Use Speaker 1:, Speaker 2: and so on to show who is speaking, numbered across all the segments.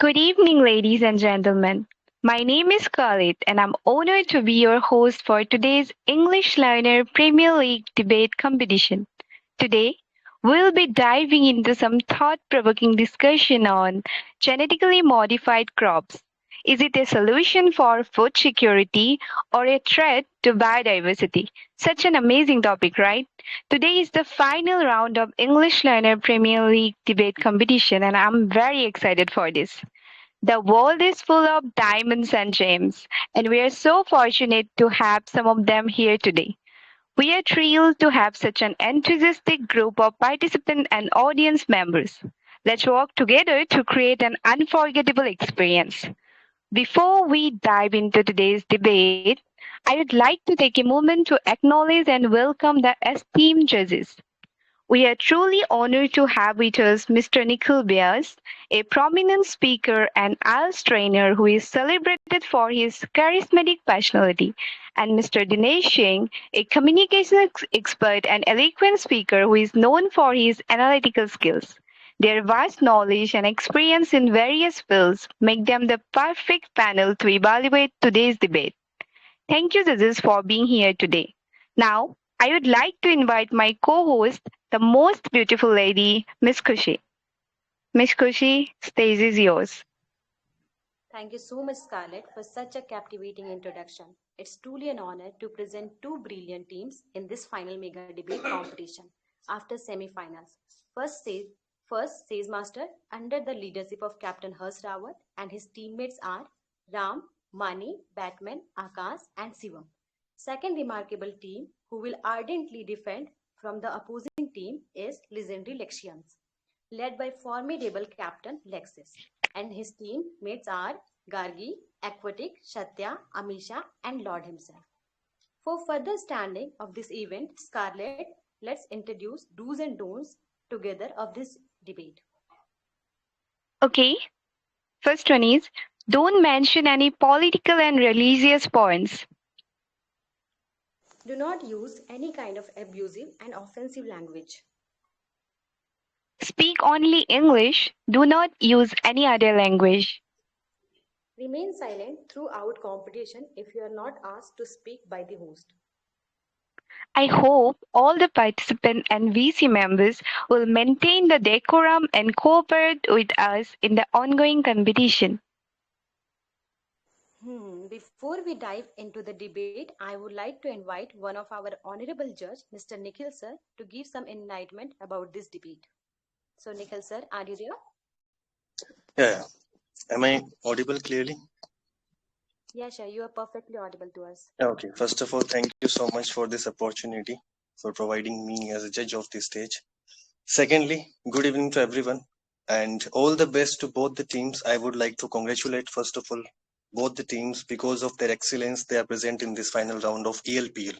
Speaker 1: Good evening, ladies and gentlemen. My name is Khalid, and I'm honored to be your host for today's English Learner Premier League debate competition. Today, we'll be diving into some thought provoking discussion on genetically modified crops. Is it a solution for food security or a threat to biodiversity? Such an amazing topic, right? Today is the final round of English Learner Premier League debate competition, and I'm very excited for this. The world is full of diamonds and gems, and we are so fortunate to have some of them here today. We are thrilled to have such an enthusiastic group of participants and audience members. Let's work together to create an unforgettable experience. Before we dive into today's debate, I would like to take a moment to acknowledge and welcome the esteemed judges. We are truly honored to have with us Mr. Nikhil Vyas, a prominent speaker and IELTS trainer who is celebrated for his charismatic personality, and Mr. Dinesh Singh, a communications expert and eloquent speaker who is known for his analytical skills. Their vast knowledge and experience in various fields make them the perfect panel to evaluate today's debate. Thank you, judges, for being here today. Now, I would like to invite my co-host, the most beautiful lady, Miss Kushi. Miss Kushi, stage is yours.
Speaker 2: Thank you so much, Scarlett, for such a captivating introduction. It's truly an honor to present two brilliant teams in this final mega debate competition after semi-finals. First stage master under the leadership of Captain Harsh Rawat and his teammates are Ram, Mani, Batman, Akash, and Shivam. Second remarkable team who will ardently defend from the opposing team is Legendary Lexions, led by formidable Captain Lexis, and his teammates are Gargi, Aquatic, Satya, Amisha, and Lord himself. For further standing of this event, Scarlett, let's introduce do's and don'ts together of this debate.
Speaker 1: Okay, first one is don't mention any political and religious points.
Speaker 2: Do not use any kind of abusive and offensive language.
Speaker 1: Speak only English. Do not use any other language.
Speaker 2: Remain silent throughout competition if you are not asked to speak by the host.
Speaker 1: I hope all the participants and VC members will maintain the decorum and cooperate with us in the ongoing competition.
Speaker 2: Before we dive into the debate, I would like to invite one of our honorable judge, Mr. Nikhil sir, to give some enlightenment about this debate. So Nikhil sir, are you there?
Speaker 3: Yeah. Am I audible clearly?
Speaker 2: Yeah, sure. You are perfectly audible to us.
Speaker 3: Okay. First of all, thank you so much for this opportunity, for providing me as a judge of this stage. Secondly, good evening to everyone and all the best to both the teams. I would like to congratulate, first of all, both the teams because of their excellence they are present in this final round of ELPL.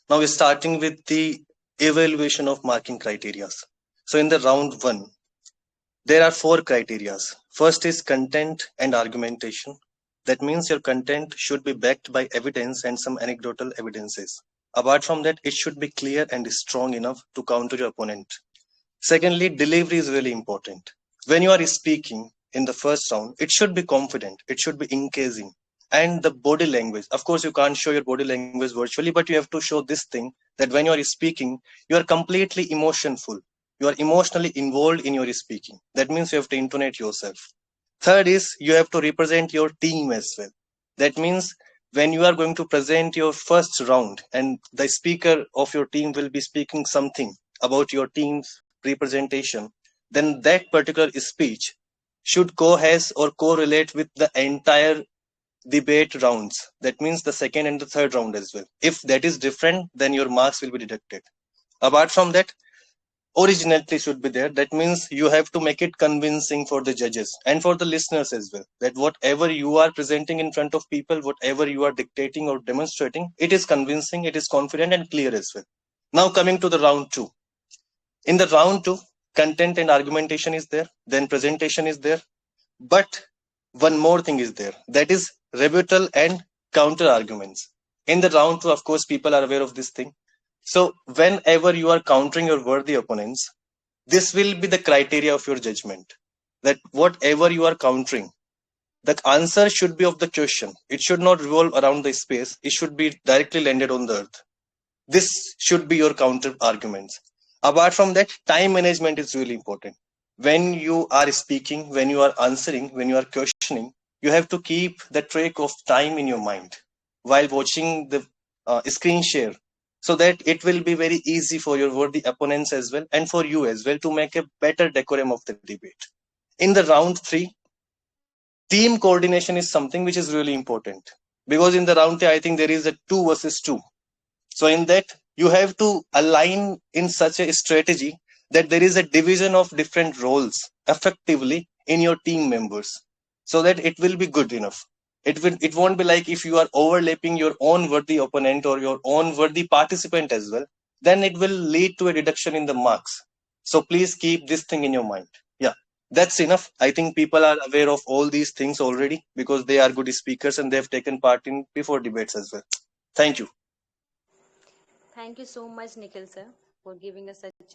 Speaker 3: Now we're starting with the evaluation of marking criteria. So in the round one, there are 4 criteria. First is content and argumentation. That means your content should be backed by evidence and some anecdotal evidences. Apart from that, it should be clear and strong enough to counter your opponent. Secondly, delivery is really important. When you are speaking in the first round, it should be confident, it should be engaging. And the body language, of course, you can't show your body language virtually, but you have to show this thing that when you are speaking, you are completely emotionful. You are emotionally involved in your speaking. That means you have to intonate yourself. Third is you have to represent your team as well. That means when you are going to present your first round and the speaker of your team will be speaking something about your team's representation, then that particular speech should cohere or correlate with the entire debate rounds. That means the second and the third round as well. If that is different, then your marks will be deducted. Apart from that, originality should be there. That means you have to make it convincing for the judges and for the listeners as well, that whatever you are presenting in front of people, whatever you are dictating or demonstrating, it is convincing, it is confident and clear as well. Now coming to the round 2. In the round 2, content and argumentation is there, then presentation is there, but one more thing is there, that is rebuttal and counter arguments. In the round 2, of course, people are aware of this thing. So whenever you are countering your worthy opponents, this will be the criteria of your judgment. that whatever you are countering, the answer should be of the question. It should not revolve around the space. It should be directly landed on the earth. This should be your counter arguments. Apart from that, time management is really important. When you are speaking, when you are answering, when you are questioning, you have to keep the track of time in your mind while watching the screen share, so that it will be very easy for your worthy opponents as well and for you as well to make a better decorum of the debate. In the round three, team coordination is something which is really important, because in the round three, I think there is a 2 versus 2. So in that, you have to align in such a strategy that there is a division of different roles effectively in your team members, so that it will be good enough. It won't be like if you are overlapping your own worthy opponent or your own worthy participant as well, then it will lead to a reduction in the marks. So please keep this thing in your mind. Yeah, that's enough. I think people are aware of all these things already because they are good speakers and they have taken part in before debates as well. Thank you.
Speaker 2: Thank you so much, Nikhil sir, for giving us such a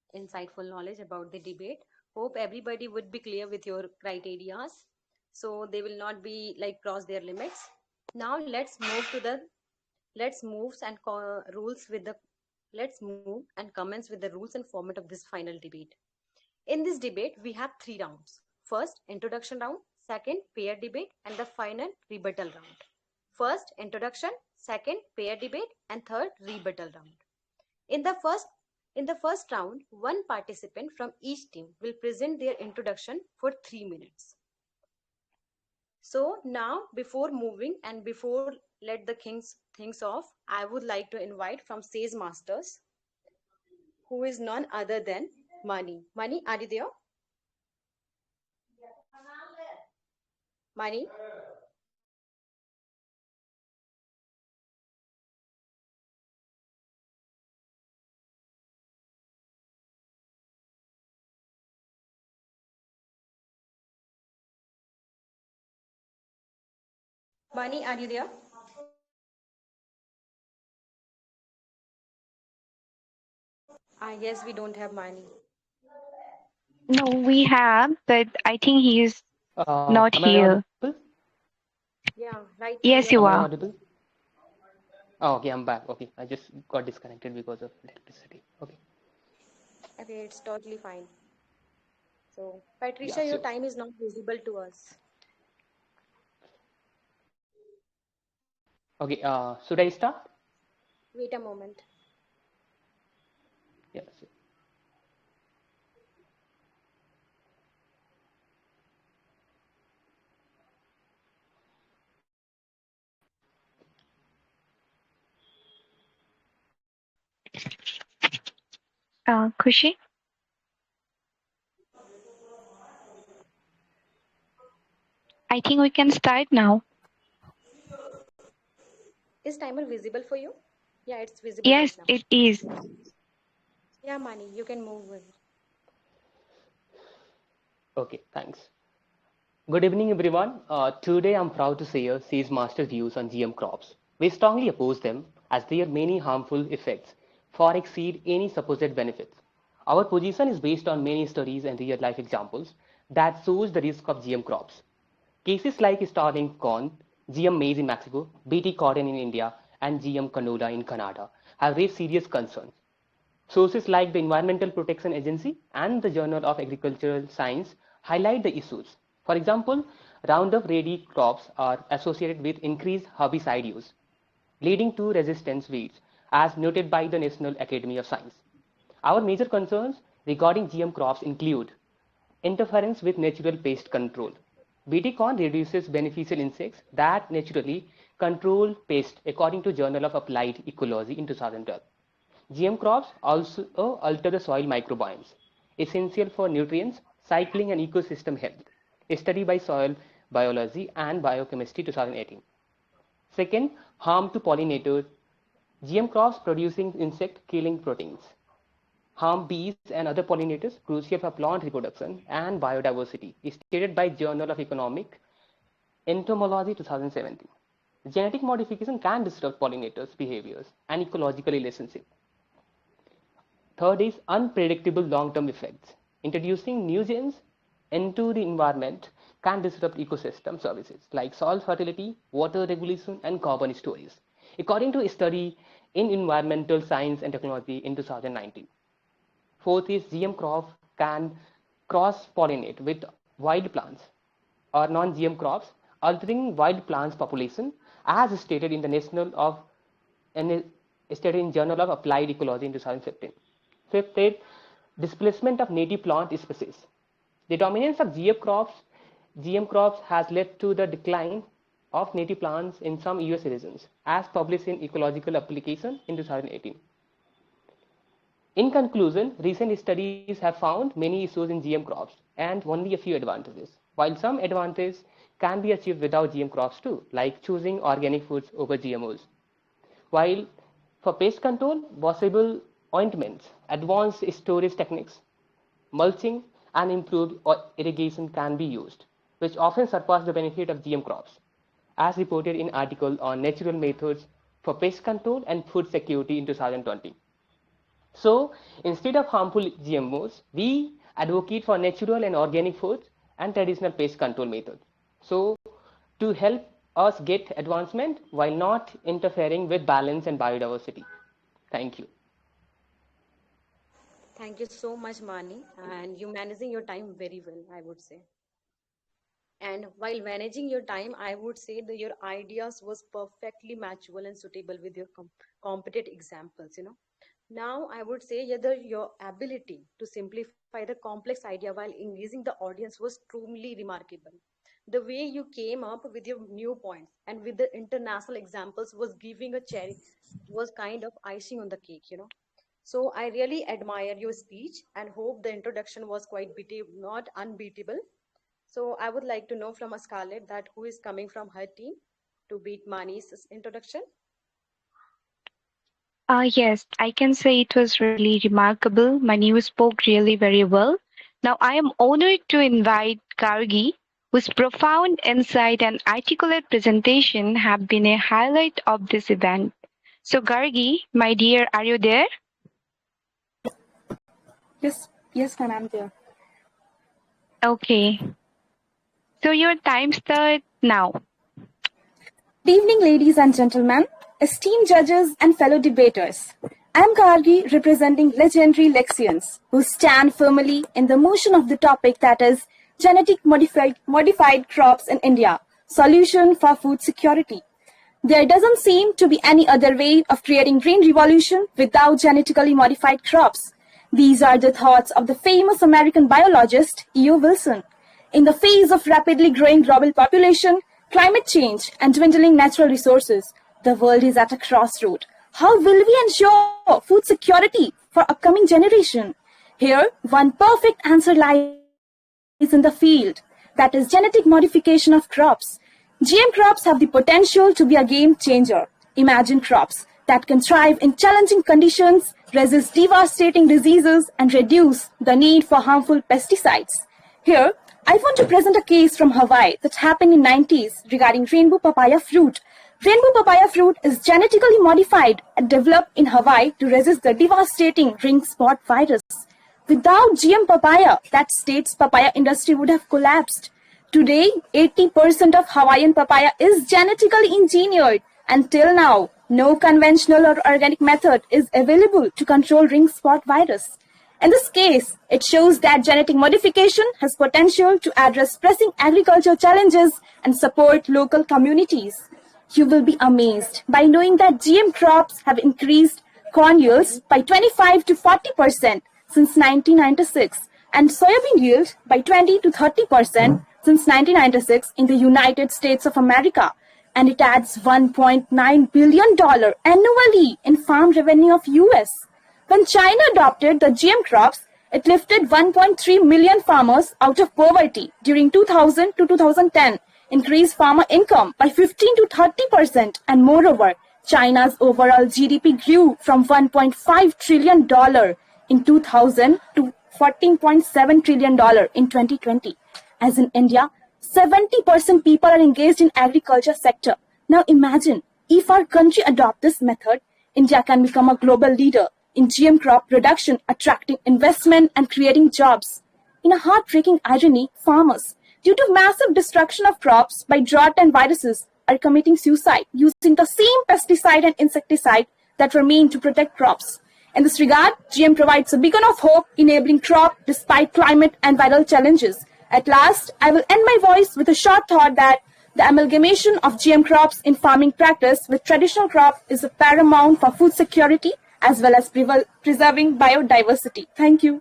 Speaker 2: insightful knowledge about the debate. Hope everybody would be clear with your criterias, so they will not be like cross their limits. Now let's move and rules with the let's move and commence with the rules and format of this final debate. In this debate, we have three rounds. First, introduction round, second, pair debate, and the final rebuttal round. First, introduction, second, pair debate, and third, rebuttal round. In the first in the first round, one participant from each team will present their introduction for 3 minutes. So now, before moving and before let the things off, I would like to invite from Sage Masters, who is none other than Mani. Mani, are you there? Mani? Mani, are you there? I guess we don't have Mani.
Speaker 1: No, we have, but I think he is not
Speaker 4: Am I
Speaker 1: here.
Speaker 4: audible?
Speaker 2: Yeah, right now
Speaker 1: Yes,
Speaker 2: you're
Speaker 1: you
Speaker 4: Am I
Speaker 1: are.
Speaker 4: audible? Oh, okay, I'm back. Okay, I just got disconnected because of electricity. Okay,
Speaker 2: okay. It's totally fine. So, Patricia,
Speaker 4: yeah,
Speaker 2: your
Speaker 4: so
Speaker 2: time is not visible to us.
Speaker 4: okay, should I start?
Speaker 2: Wait a moment.
Speaker 4: Yeah, so,
Speaker 1: Kushi? I think we can start now.
Speaker 2: Is timer visible for you? Yeah, it's visible right
Speaker 1: Yes,
Speaker 2: now.
Speaker 1: it is.
Speaker 2: Yeah, Mani, you can move with it.
Speaker 4: okay, thanks. Good evening, everyone. Today I'm proud to share Sea's master views on GM crops. We strongly oppose them as their many harmful effects far exceed any supposed benefits. Our position is based on many studies and real-life examples that shows the risk of GM crops. Cases like starting corn, GM maize in Mexico, BT cotton in India, and GM canola in Canada have raised serious concerns. Sources like the Environmental Protection Agency and the Journal of Agricultural Science highlight the issues. For example, Roundup Ready crops are associated with increased herbicide use, leading to resistance weeds, as noted by the National Academy of Science. Our major concerns regarding GM crops include interference with natural pest control. BT corn reduces beneficial insects that naturally control pests according to Journal of Applied Ecology in 2012. GM crops also alter the soil microbiomes, essential for nutrients, cycling and ecosystem health. A study by Soil Biology and Biochemistry 2018. Second, harm to pollinators. GM crops producing insect killing proteins harm bees and other pollinators, crucial for plant reproduction and biodiversity, stated by Journal of Economic Entomology 2017. Genetic modification can disrupt pollinators' behaviors and ecological relationship. Third is unpredictable long-term effects. Introducing new genes into the environment can disrupt ecosystem services like soil fertility, water regulation, and carbon storage, according to a study in Environmental Science and Technology in 2019. Fourth is GM crops can cross-pollinate with wild plants or non-GM crops, altering wild plants population, as stated in the stated in Journal of Applied Ecology in 2015. Fifth is displacement of native plant species. The dominance of GM crops has led to the decline of native plants in some US regions, as published in Ecological Application in 2018. In conclusion, recent studies have found many issues in GM crops and only a few advantages, while some advantages can be achieved without GM crops too, like choosing organic foods over GMOs. While for pest control, washable ointments, advanced storage techniques, mulching, and improved irrigation can be used, which often surpass the benefit of GM crops, as reported in article on natural methods for pest control and food security in 2020. So instead of harmful GMOs, we advocate for natural and organic foods and traditional pest control methods. So to help us get advancement while not interfering with balance and biodiversity. Thank you.
Speaker 2: Thank you so much, Mani, and you managing your time very well, I would say. And while managing your time, I would say that your ideas was perfectly matchable and suitable with your competent examples, Now, I would say whether your ability to simplify the complex idea while engaging the audience was truly remarkable. The way you came up with your new points and with the international examples was giving a cherry, was kind of icing on the cake, So I really admire your speech and hope the introduction was quite beatable, not unbeatable. So I would like to know from Scarlett that who is coming from her team to beat Mani's introduction.
Speaker 1: Yes, I can say it was really remarkable. Mani spoke really very well. Now I am honored to invite Gargi, whose profound insight and articulate presentation have been a highlight of this event. So Gargi, my dear, are you there?
Speaker 5: Yes, ma'am, I'm there.
Speaker 1: Okay. So your time starts now.
Speaker 5: Good evening, ladies and gentlemen, esteemed judges and fellow debaters. I am Gargi, representing Legendary Lexions, who stand firmly in the motion of the topic that is genetic modified crops in India, solution for food security. There doesn't seem to be any other way of creating green revolution without genetically modified crops. These are the thoughts of the famous American biologist E.O. Wilson. In the face of rapidly growing global population, climate change, and dwindling natural resources, the world is at a crossroad. How will we ensure food security for upcoming generation? Here, one perfect answer lies in the field, that is genetic modification of crops. GM crops have the potential to be a game changer. Imagine crops that can thrive in challenging conditions, resist devastating diseases, and reduce the need for harmful pesticides. Here, I want to present a case from Hawaii that happened in 90s regarding rainbow papaya fruit. Rainbow papaya fruit is genetically modified and developed in Hawaii to resist the devastating ring spot virus. Without GM papaya, that state's papaya industry would have collapsed. Today, 80% of Hawaiian papaya is genetically engineered, and till now, no conventional or organic method is available to control ring spot virus. In this case, it shows that genetic modification has potential to address pressing agricultural challenges and support local communities. You will be amazed by knowing that GM crops have increased corn yields by 25 to 40% since 1996 and soybean yield by 20 to 30% since 1996 in the United States of America. And it adds $1.9 billion annually in farm revenue of US. When China adopted the GM crops, it lifted 1.3 million farmers out of poverty during 2000 to 2010, increased farmer income by 15 to 30%, and moreover, China's overall GDP grew from $1.5 trillion in 2000 to $14.7 trillion in 2020. As in India, 70% people are engaged in agriculture sector. Now imagine, if our country adopt this method, India can become a global leader in GM crop production, attracting investment and creating jobs. In a heartbreaking irony, farmers, due to massive destruction of crops by drought and viruses, are committing suicide using the same pesticide and insecticide that were meant to protect crops. In this regard, GM provides a beacon of hope, enabling crop despite climate and viral challenges. At last, I will end my voice with a short thought that the amalgamation of GM crops in farming practice with traditional crop is paramount for food security as well as preserving biodiversity. Thank you.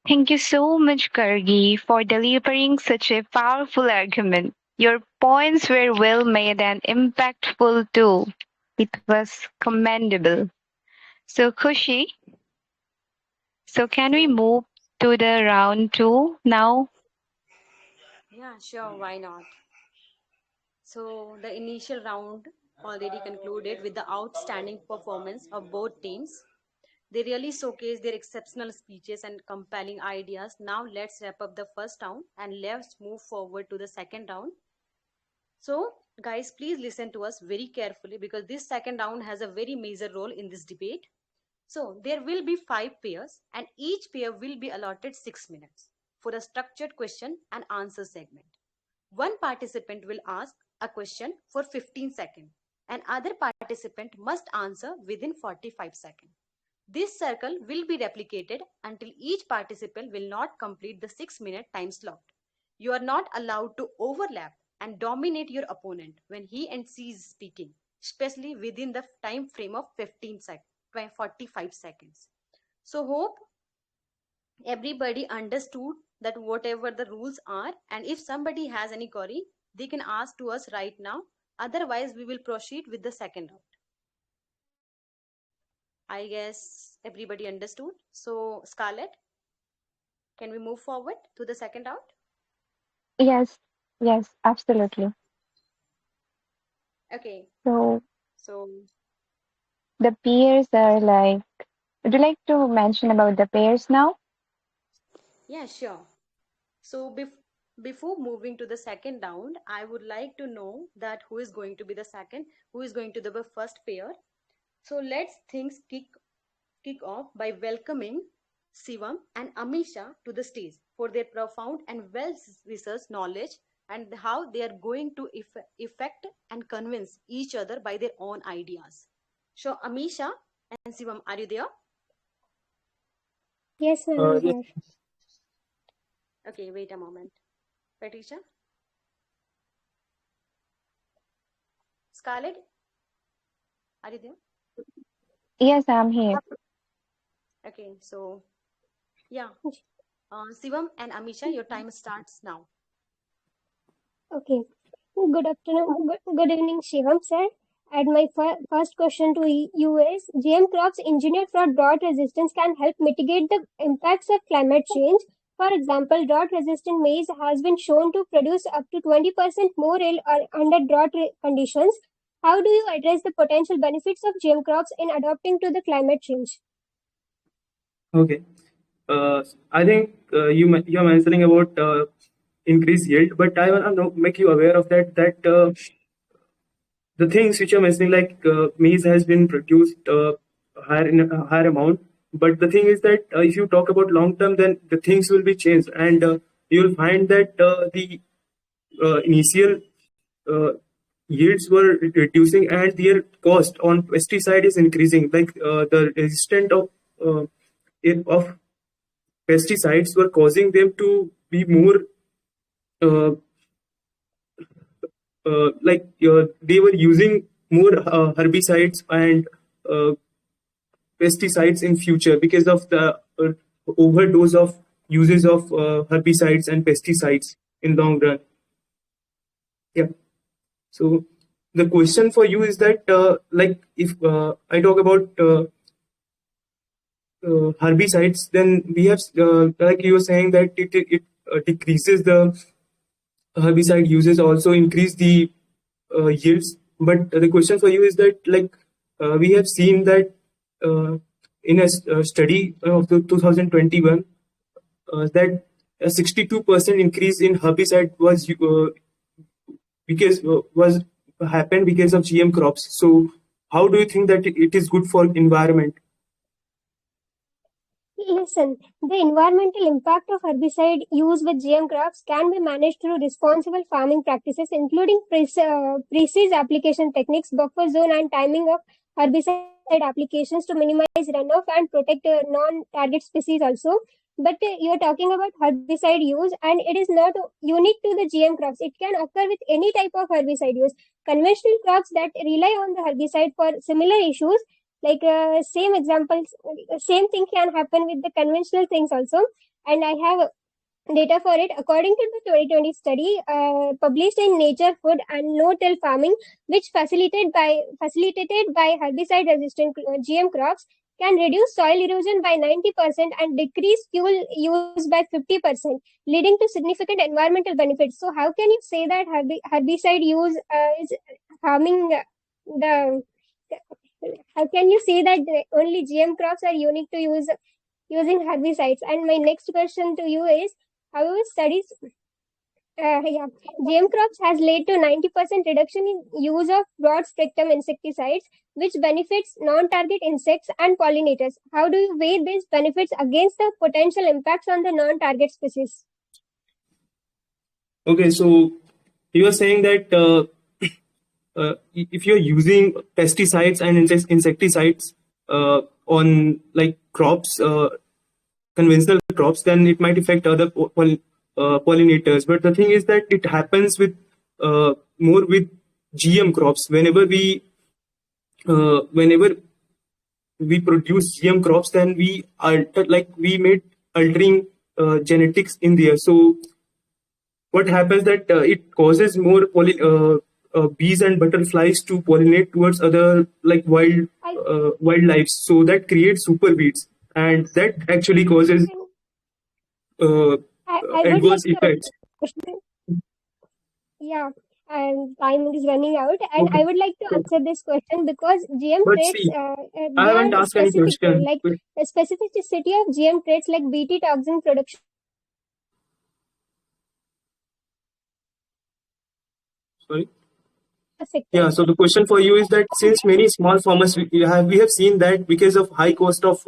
Speaker 1: Thank you so much, Kargi, for delivering such a powerful argument. Your points were well made and impactful too. It was commendable. So, Khushi, so can we move to the round 2 now?
Speaker 2: Yeah, sure, why not? So the initial round already concluded with the outstanding performance of both teams. They really showcased their exceptional speeches and compelling ideas. Now let's wrap up the first round and let's move forward to the second round. So guys, please listen to us very carefully because this second round has a very major role in this debate. So there will be 5 pairs and each pair will be allotted 6 minutes for a structured question and answer segment. One participant will ask a question for 15 seconds and other participant must answer within 45 seconds. This circle will be replicated until each participant will not complete the 6-minute time slot. You are not allowed to overlap and dominate your opponent when he and she is speaking, especially within the time frame of 45 seconds. So hope everybody understood that whatever the rules are, and if somebody has any query, they can ask to us right now. Otherwise, we will proceed with the second round. I guess everybody understood. So, Scarlett, can we move forward to the second round?
Speaker 1: Yes, yes, absolutely.
Speaker 2: Okay.
Speaker 1: So
Speaker 2: So,
Speaker 1: the pairs are like, would you like to mention about the pairs now?
Speaker 2: yeah, sure. So, before moving to the second round, I would like to know that who is going to be the second, who is going to be the first pair. So, let's things kick off by welcoming Shivam and Amisha to the stage for their profound and well-researched knowledge and how they are going to effect and convince each other by their own ideas. So, Amisha and Shivam, are you there?
Speaker 6: Yes, ma'am, I'm here.
Speaker 2: Okay, wait a moment. Patricia? Scarlett? Are you there?
Speaker 1: Yes, I'm here.
Speaker 2: Okay, so yeah. Shivam and Amisha, your time starts now.
Speaker 6: Okay. Good afternoon. Good evening, Shivam sir. And my first question to you is, GM crops engineered for drought resistance can help mitigate the impacts of climate change. For example, drought-resistant maize has been shown to produce up to 20% more yield under drought conditions. How do you address the potential benefits of GM crops in adapting to the climate change?
Speaker 7: Okay. I think you're mentioning about increased yield, but I want to make you aware of that the things which you're mentioning, like maize has been produced higher in a higher amount. But the thing is that if you talk about long term, then the things will be changed, and you'll find that the initial yields were reducing, and their cost on pesticide is increasing. Like the resistance of pesticides were causing them to be more uh, they were using more herbicides and uh, pesticides in future because of the overdose of uses of herbicides and pesticides in long run. Yeah. So the question for you is that like if I talk about herbicides, then we have like you were saying that it decreases the herbicide uses, also increase the yields. But the question for you is that, like we have seen that in a study of the 2021 that a 62% increase in herbicide was was happened because of GM crops. So how do you think that it is good for environment?
Speaker 6: Listen, the environmental impact of herbicide use with GM crops can be managed through responsible farming practices, including precise application techniques, buffer zone, and timing of herbicide applications to minimize runoff and protect non-target species also. But you're talking about herbicide use, and it is not unique to the GM crops. It can occur with any type of herbicide use. Conventional crops that rely on the herbicide for similar issues, like same examples, same thing can happen with the conventional things also. And I have data for it. According to the 2020 study published in Nature Food and No-Till Farming, which facilitated by herbicide-resistant GM crops, can reduce soil erosion by 90% and decrease fuel use by 50%, leading to significant environmental benefits. So, how can you say that herbicide use is harming the? How can you say that only GM crops are unique to using herbicides? And my next question to you is, however, studies, yeah, GM crops has led to 90% reduction in use of broad spectrum insecticides, which benefits non-target insects and pollinators. How do you weigh these benefits against the potential impacts on the non-target species?
Speaker 7: Okay, so you are saying that if you're using pesticides and insecticides on like crops, conventional crops, then it might affect other pollinators. But the thing is that it happens with more with GM crops. Whenever we produce GM crops, then we made altering genetics in there. So what happens that it causes more bees and butterflies to pollinate towards other like wildlife. So that creates super weeds, and that actually causes adverse effects.
Speaker 6: Yeah, and time is running out, and
Speaker 7: Okay.
Speaker 6: I would like to answer this question because GM
Speaker 7: But
Speaker 6: traits,
Speaker 7: see,
Speaker 6: they
Speaker 7: I haven't
Speaker 6: are
Speaker 7: asked any
Speaker 6: specific,
Speaker 7: question.
Speaker 6: like the specificity of GM traits like Bt toxin production.
Speaker 7: Sorry.
Speaker 6: Sector.
Speaker 7: Yeah, so the question for you is that since many small farmers, we have seen that because of high cost of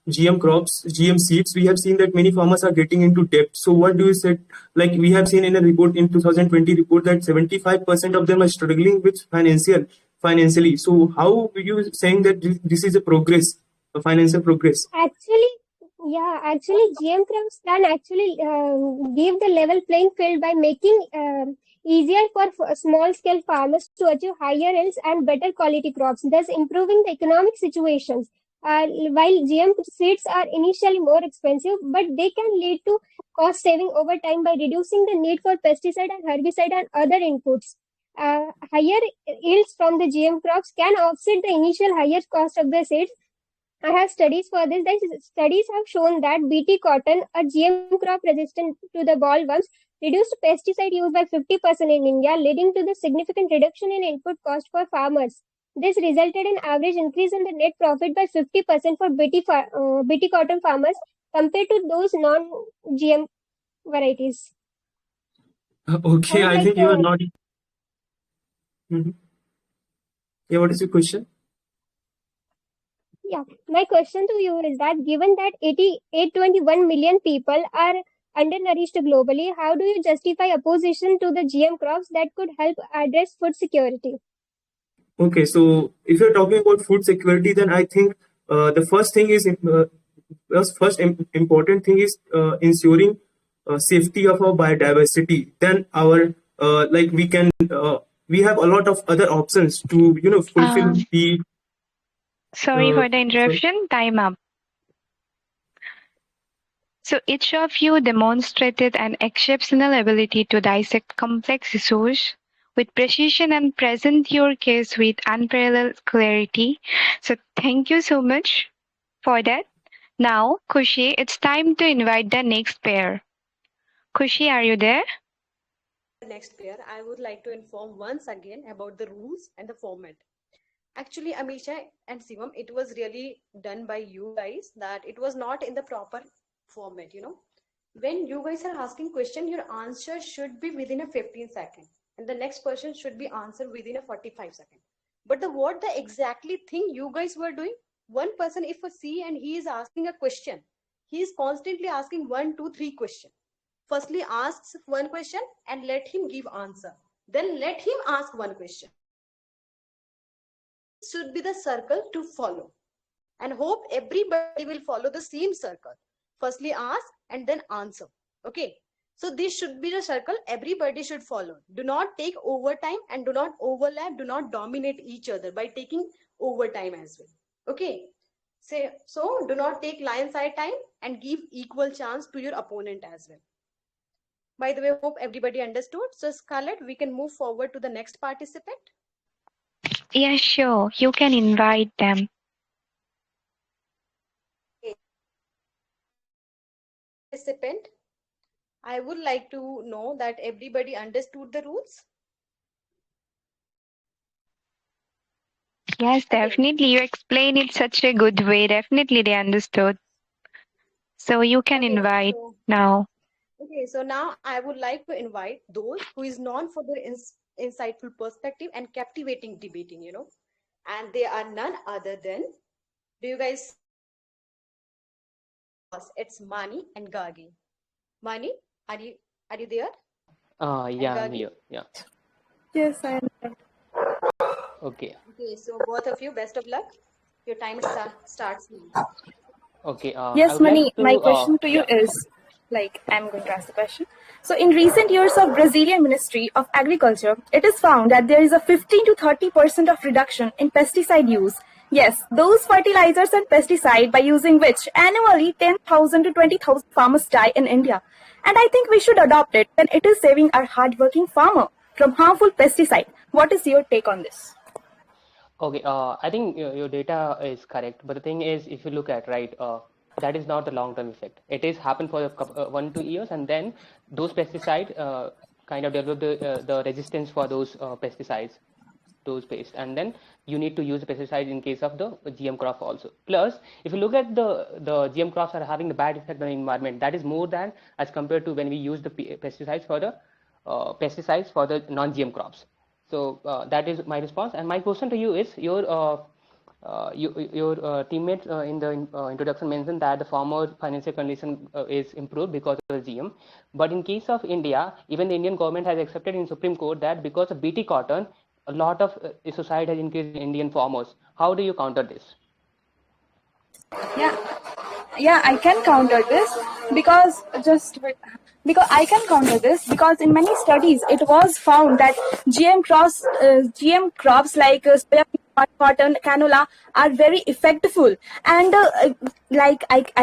Speaker 7: GM crops, GM seeds, we have seen that many farmers are getting into debt. So what do you say? Like we have seen in a report in 2020 report that 75% of them are struggling with financially. So how are you saying that this is a progress, a financial progress?
Speaker 6: Actually, GM crops can actually give the level playing field by making easier for small scale farmers to achieve higher yields and better quality crops, thus improving the economic situations. While GM seeds are initially more expensive, but they can lead to cost saving over time by reducing the need for pesticide and herbicide and other inputs. Higher yields from the GM crops can offset the initial higher cost of the seeds. I have studies for this. Studies have shown that Bt cotton, a GM crop resistant to the bollworms, reduced pesticide use by 50% in India, leading to the significant reduction in input cost for farmers. This resulted in average increase in the net profit by 50% for Bt cotton farmers compared to those non-GM varieties.
Speaker 7: Okay, I think you are not. Mhm. Yeah, what is your question?
Speaker 6: Yeah, my question to you is that given that 821 million people are undernourished globally, how do you justify opposition to the GM crops that could help address food security?
Speaker 7: Okay, so if you're talking about food security, then I think the first thing is important thing is ensuring safety of our biodiversity. Then our we have a lot of other options to fulfill the.
Speaker 1: Sorry for the
Speaker 7: Sorry.
Speaker 1: interruption. Time up. So each of you demonstrated an exceptional ability to dissect complex issues with precision and present your case with unparalleled clarity. So thank you so much for that. Now, Khushi, it's time to invite the next pair. Khushi, are you there?
Speaker 2: Next pair, I would like to inform once again about the rules and the format. Actually, Amisha and Shivam, it was really done by you guys that it was not in the proper format, When you guys are asking question, your answer should be within a 15 second and the next person should be answered within a 45 second. But what the exactly thing you guys were doing, one person if a see and he is asking a question he is constantly asking 1, 2, 3 questions. Firstly, asks one question and let him give answer. Then let him ask one question. This should be the circle to follow. And hope everybody will follow the same circle. Firstly ask and then answer. Okay. So this should be the circle everybody should follow. Do not take overtime and do not overlap, do not dominate each other by taking overtime as well. Okay. So do not take lion side time and give equal chance to your opponent as well. By the way, hope everybody understood. So Scarlett, we can move forward to the next participant.
Speaker 1: Yeah, sure. You can invite them.
Speaker 2: Participant, I would like to know that everybody understood the rules.
Speaker 1: Yes, definitely. You explain it such a good way. Definitely they understood. So you can invite now.
Speaker 2: Okay, so now I would like to invite those who is known for their insightful perspective and captivating debating, and they are none other than, do you guys, it's Mani and Gagi. Mani, are you there?
Speaker 4: Yeah, I'm here. Yeah.
Speaker 5: Yes, I am.
Speaker 4: Okay.
Speaker 2: Okay, so both of you, best of luck. Your time starts now.
Speaker 4: Okay.
Speaker 5: Yes,
Speaker 4: I would
Speaker 5: Mani,
Speaker 4: like to.
Speaker 5: my question to you is, I'm going to ask the question. So in recent years of Brazilian Ministry of Agriculture, it is found that there is a 15 to 30% of reduction in pesticide use. Yes, those fertilizers and pesticide by using which annually 10,000 to 20,000 farmers die in India. And I think we should adopt it when it is saving our hardworking farmer from harmful pesticide. What is your take on this?
Speaker 4: Okay, I think your data is correct, but the thing is, if you look at that is not the long-term effect. It is happened for 1 2 years, and then those pesticides kind of develop the resistance for those pesticides, those pests, and then you need to use the pesticides in case of the GM crop also. Plus, if you look at the GM crops are having the bad effect on the environment, that is more than as compared to when we use the pesticides for the non-GM crops. So that is my response. And my question to you is, your teammate in the introduction mentioned that the farmer financial condition is improved because of the GM. But in case of India, even the Indian government has accepted in Supreme Court that because of BT cotton, a lot of suicide has increased in Indian farmers. How do you counter this?
Speaker 5: Yeah, I can counter this because in many studies it was found that GM crops like soybean, cotton, canola are very effectful, and I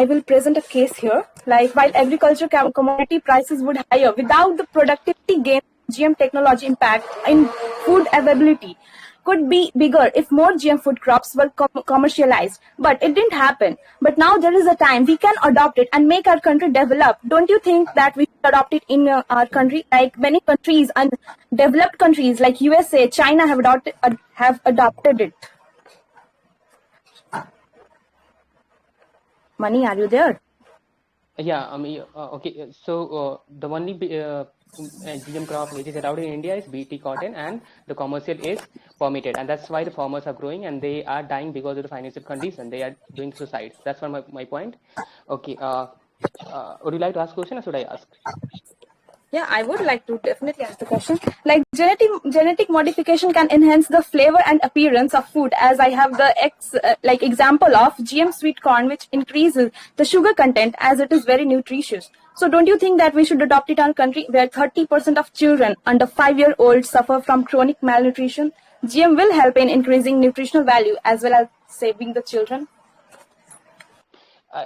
Speaker 5: will present a case here. Like while agriculture commodity prices would higher without the productivity gain, GM technology impact in food availability could be bigger if more GM food crops were commercialized. But it didn't happen. But now there is a time we can adopt it and make our country develop. Don't you think that we should adopt it in our country? Like many countries and developed countries like USA, China have adopted it. Mani, are you there?
Speaker 4: Yeah, I mean, okay. So the only GM crop which is allowed in India is BT cotton, and the commercial is permitted, and that's why the farmers are growing and they are dying because of the financial condition. They are doing suicide. That's my point. Okay. Would you like to ask a question, or should I ask?
Speaker 5: Yeah, I would like to definitely ask the question. Like genetic modification can enhance the flavor and appearance of food, as I have the example of GM sweet corn, which increases the sugar content as it is very nutritious. So don't you think that we should adopt it in our country where 30% of children under 5-year-old suffer from chronic malnutrition? GM will help in increasing nutritional value as well as saving the children.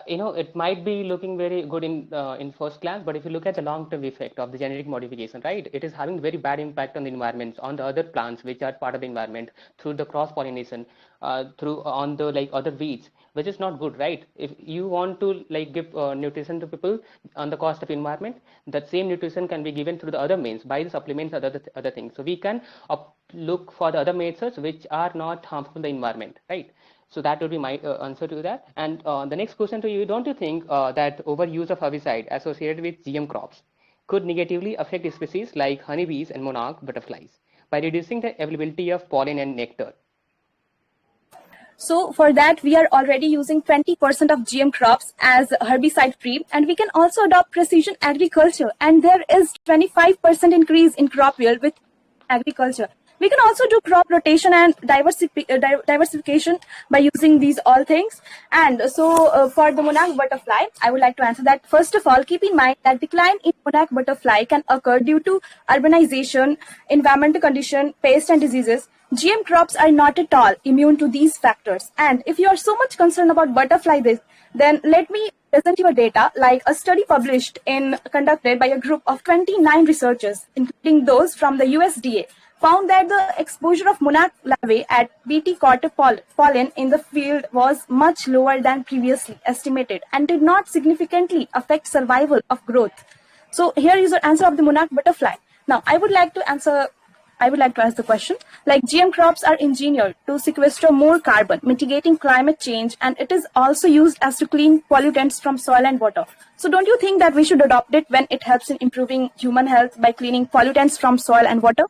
Speaker 4: It might be looking very good in first glance, but if you look at the long-term effect of the genetic modification, right, it is having very bad impact on the environment, on the other plants which are part of the environment through the cross-pollination, on the other weeds, which is not good, right? If you want to give nutrition to people on the cost of environment, that same nutrition can be given through the other means by the supplements, other things. So we can look for the other methods which are not harmful to the environment, right? So that would be my answer to that. And the next question to you, don't you think that overuse of herbicide associated with GM crops could negatively affect species like honeybees and monarch butterflies by reducing the availability of pollen and nectar?
Speaker 5: So for that, we are already using 20% of GM crops as herbicide-free, and we can also adopt precision agriculture, and there is 25% increase in crop yield with agriculture. We can also do crop rotation and diversification by using these all things. And so for the monarch butterfly, I would like to answer that. First of all, keep in mind that decline in monarch butterfly can occur due to urbanization, environmental condition, pests and diseases. GM crops are not at all immune to these factors. And if you are so much concerned about butterfly then let me present you a data like a study conducted by a group of 29 researchers, including those from the USDA, found that the exposure of monarch larvae at Bt quarter pollen in the field was much lower than previously estimated and did not significantly affect survival of growth. So here is the answer of the monarch butterfly. Now I would like to ask the question, like GM crops are engineered to sequester more carbon, mitigating climate change, and it is also used as to clean pollutants from soil and water. So don't you think that we should adopt it when it helps in improving human health by cleaning pollutants from soil and water?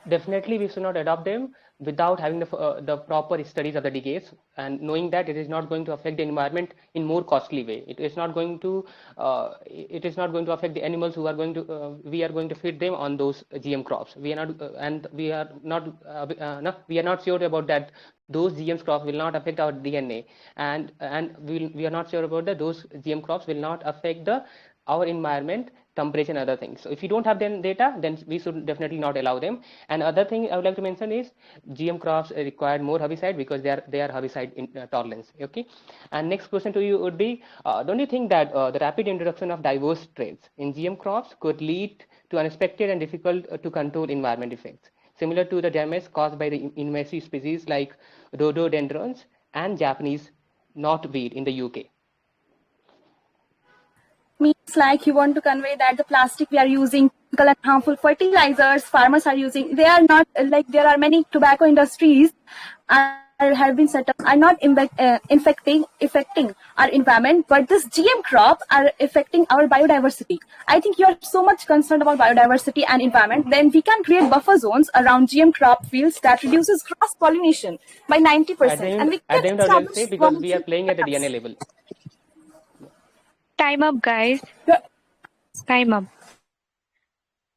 Speaker 4: Definitely, we should not adopt them without having the proper studies of the decays and knowing that it is not going to affect the environment in more costly way. It is not going to affect the animals who are going to we are going to feed them on those GM crops. We are not sure about that those GM crops will not affect our DNA, and we are not sure about that those GM crops will not affect our environment, temperature and other things. So if you don't have data, then we should definitely not allow them. And other thing I would like to mention is GM crops require more herbicide because they are herbicide tolerance. Okay. And next question to you would be, don't you think that the rapid introduction of diverse traits in GM crops could lead to unexpected and difficult to control environment effects, similar to the damage caused by the invasive species like rhododendrons and Japanese knotweed in the UK?
Speaker 5: Means like you want to convey that the plastic we are using, chemical and harmful fertilizers farmers are using, they are not like there are many tobacco industries have been set up are not affecting our environment, but this GM crop are affecting our biodiversity. I think you are so much concerned about biodiversity and environment, then we can create buffer zones around GM crop fields that reduces cross pollination by 90%. And we can establish
Speaker 4: because we are playing at the DNA level.
Speaker 1: Time up, guys. Time up.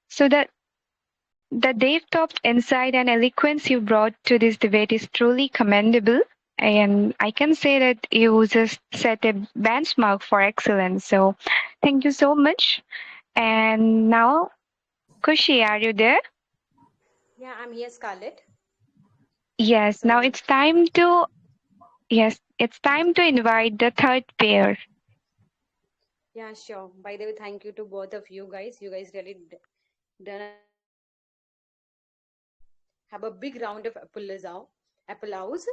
Speaker 1: So the depth of insight and eloquence you brought to this debate is truly commendable. And I can say that you just set a benchmark for excellence. So thank you so much. And now, Kushi, are you there?
Speaker 2: Yeah, I'm here, Scarlett.
Speaker 1: Yes, now it's time to invite the third pair.
Speaker 2: Yeah, sure. By the way, thank you to both of you guys. You guys really done have a big round of applause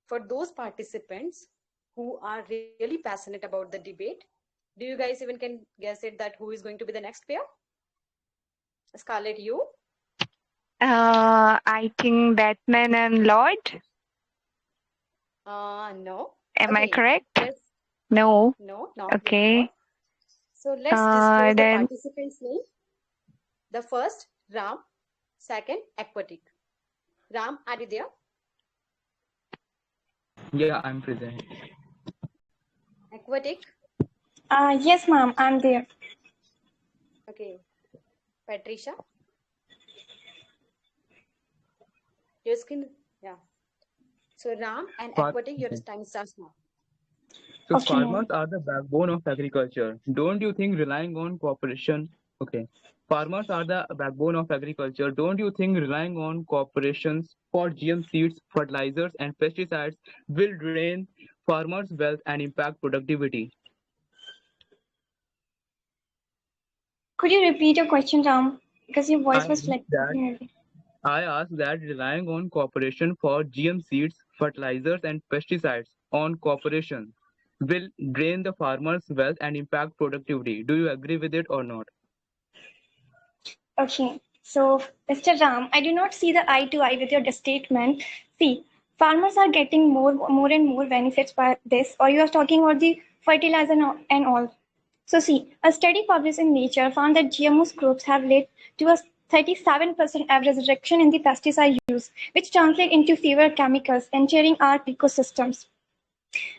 Speaker 2: for those participants who are really passionate about the debate. Do you guys even can guess it that who is going to be the next pair? Scarlett, you?
Speaker 1: I think Batman and Lord.
Speaker 2: No.
Speaker 1: Am I correct?
Speaker 2: Yes.
Speaker 1: No.
Speaker 2: No, not
Speaker 1: okay.
Speaker 2: Yet. So let's disclose the participants' name. The first, Ram. Second, Aquatic. Ram, are you there?
Speaker 8: Yeah, I'm present.
Speaker 2: Aquatic?
Speaker 9: Yes, ma'am, I'm there.
Speaker 2: Okay. Patricia? Your screen, yeah. So Ram and Aquatic, your time starts now.
Speaker 8: So okay. Farmers are the backbone of agriculture. Don't you think relying on cooperation? Okay. Farmers are the backbone of agriculture. Don't you think relying on corporations for GM seeds, fertilizers, and pesticides will drain farmers' wealth and impact productivity?
Speaker 9: Could you repeat your question, Ram? Because your voice was like.
Speaker 8: I asked that relying on cooperation for GM seeds, fertilizers, and pesticides on cooperation will drain the farmers' wealth and impact productivity. Do you agree with it or not?
Speaker 9: Okay, so Mr. Ram, I do not see the eye to eye with your statement. See, farmers are getting more and more benefits by this, or you are talking about the fertilizer and all. So see, a study published in Nature found that GMO crops have led to a 37% average reduction in the pesticide use, which translate into fewer chemicals entering our ecosystems.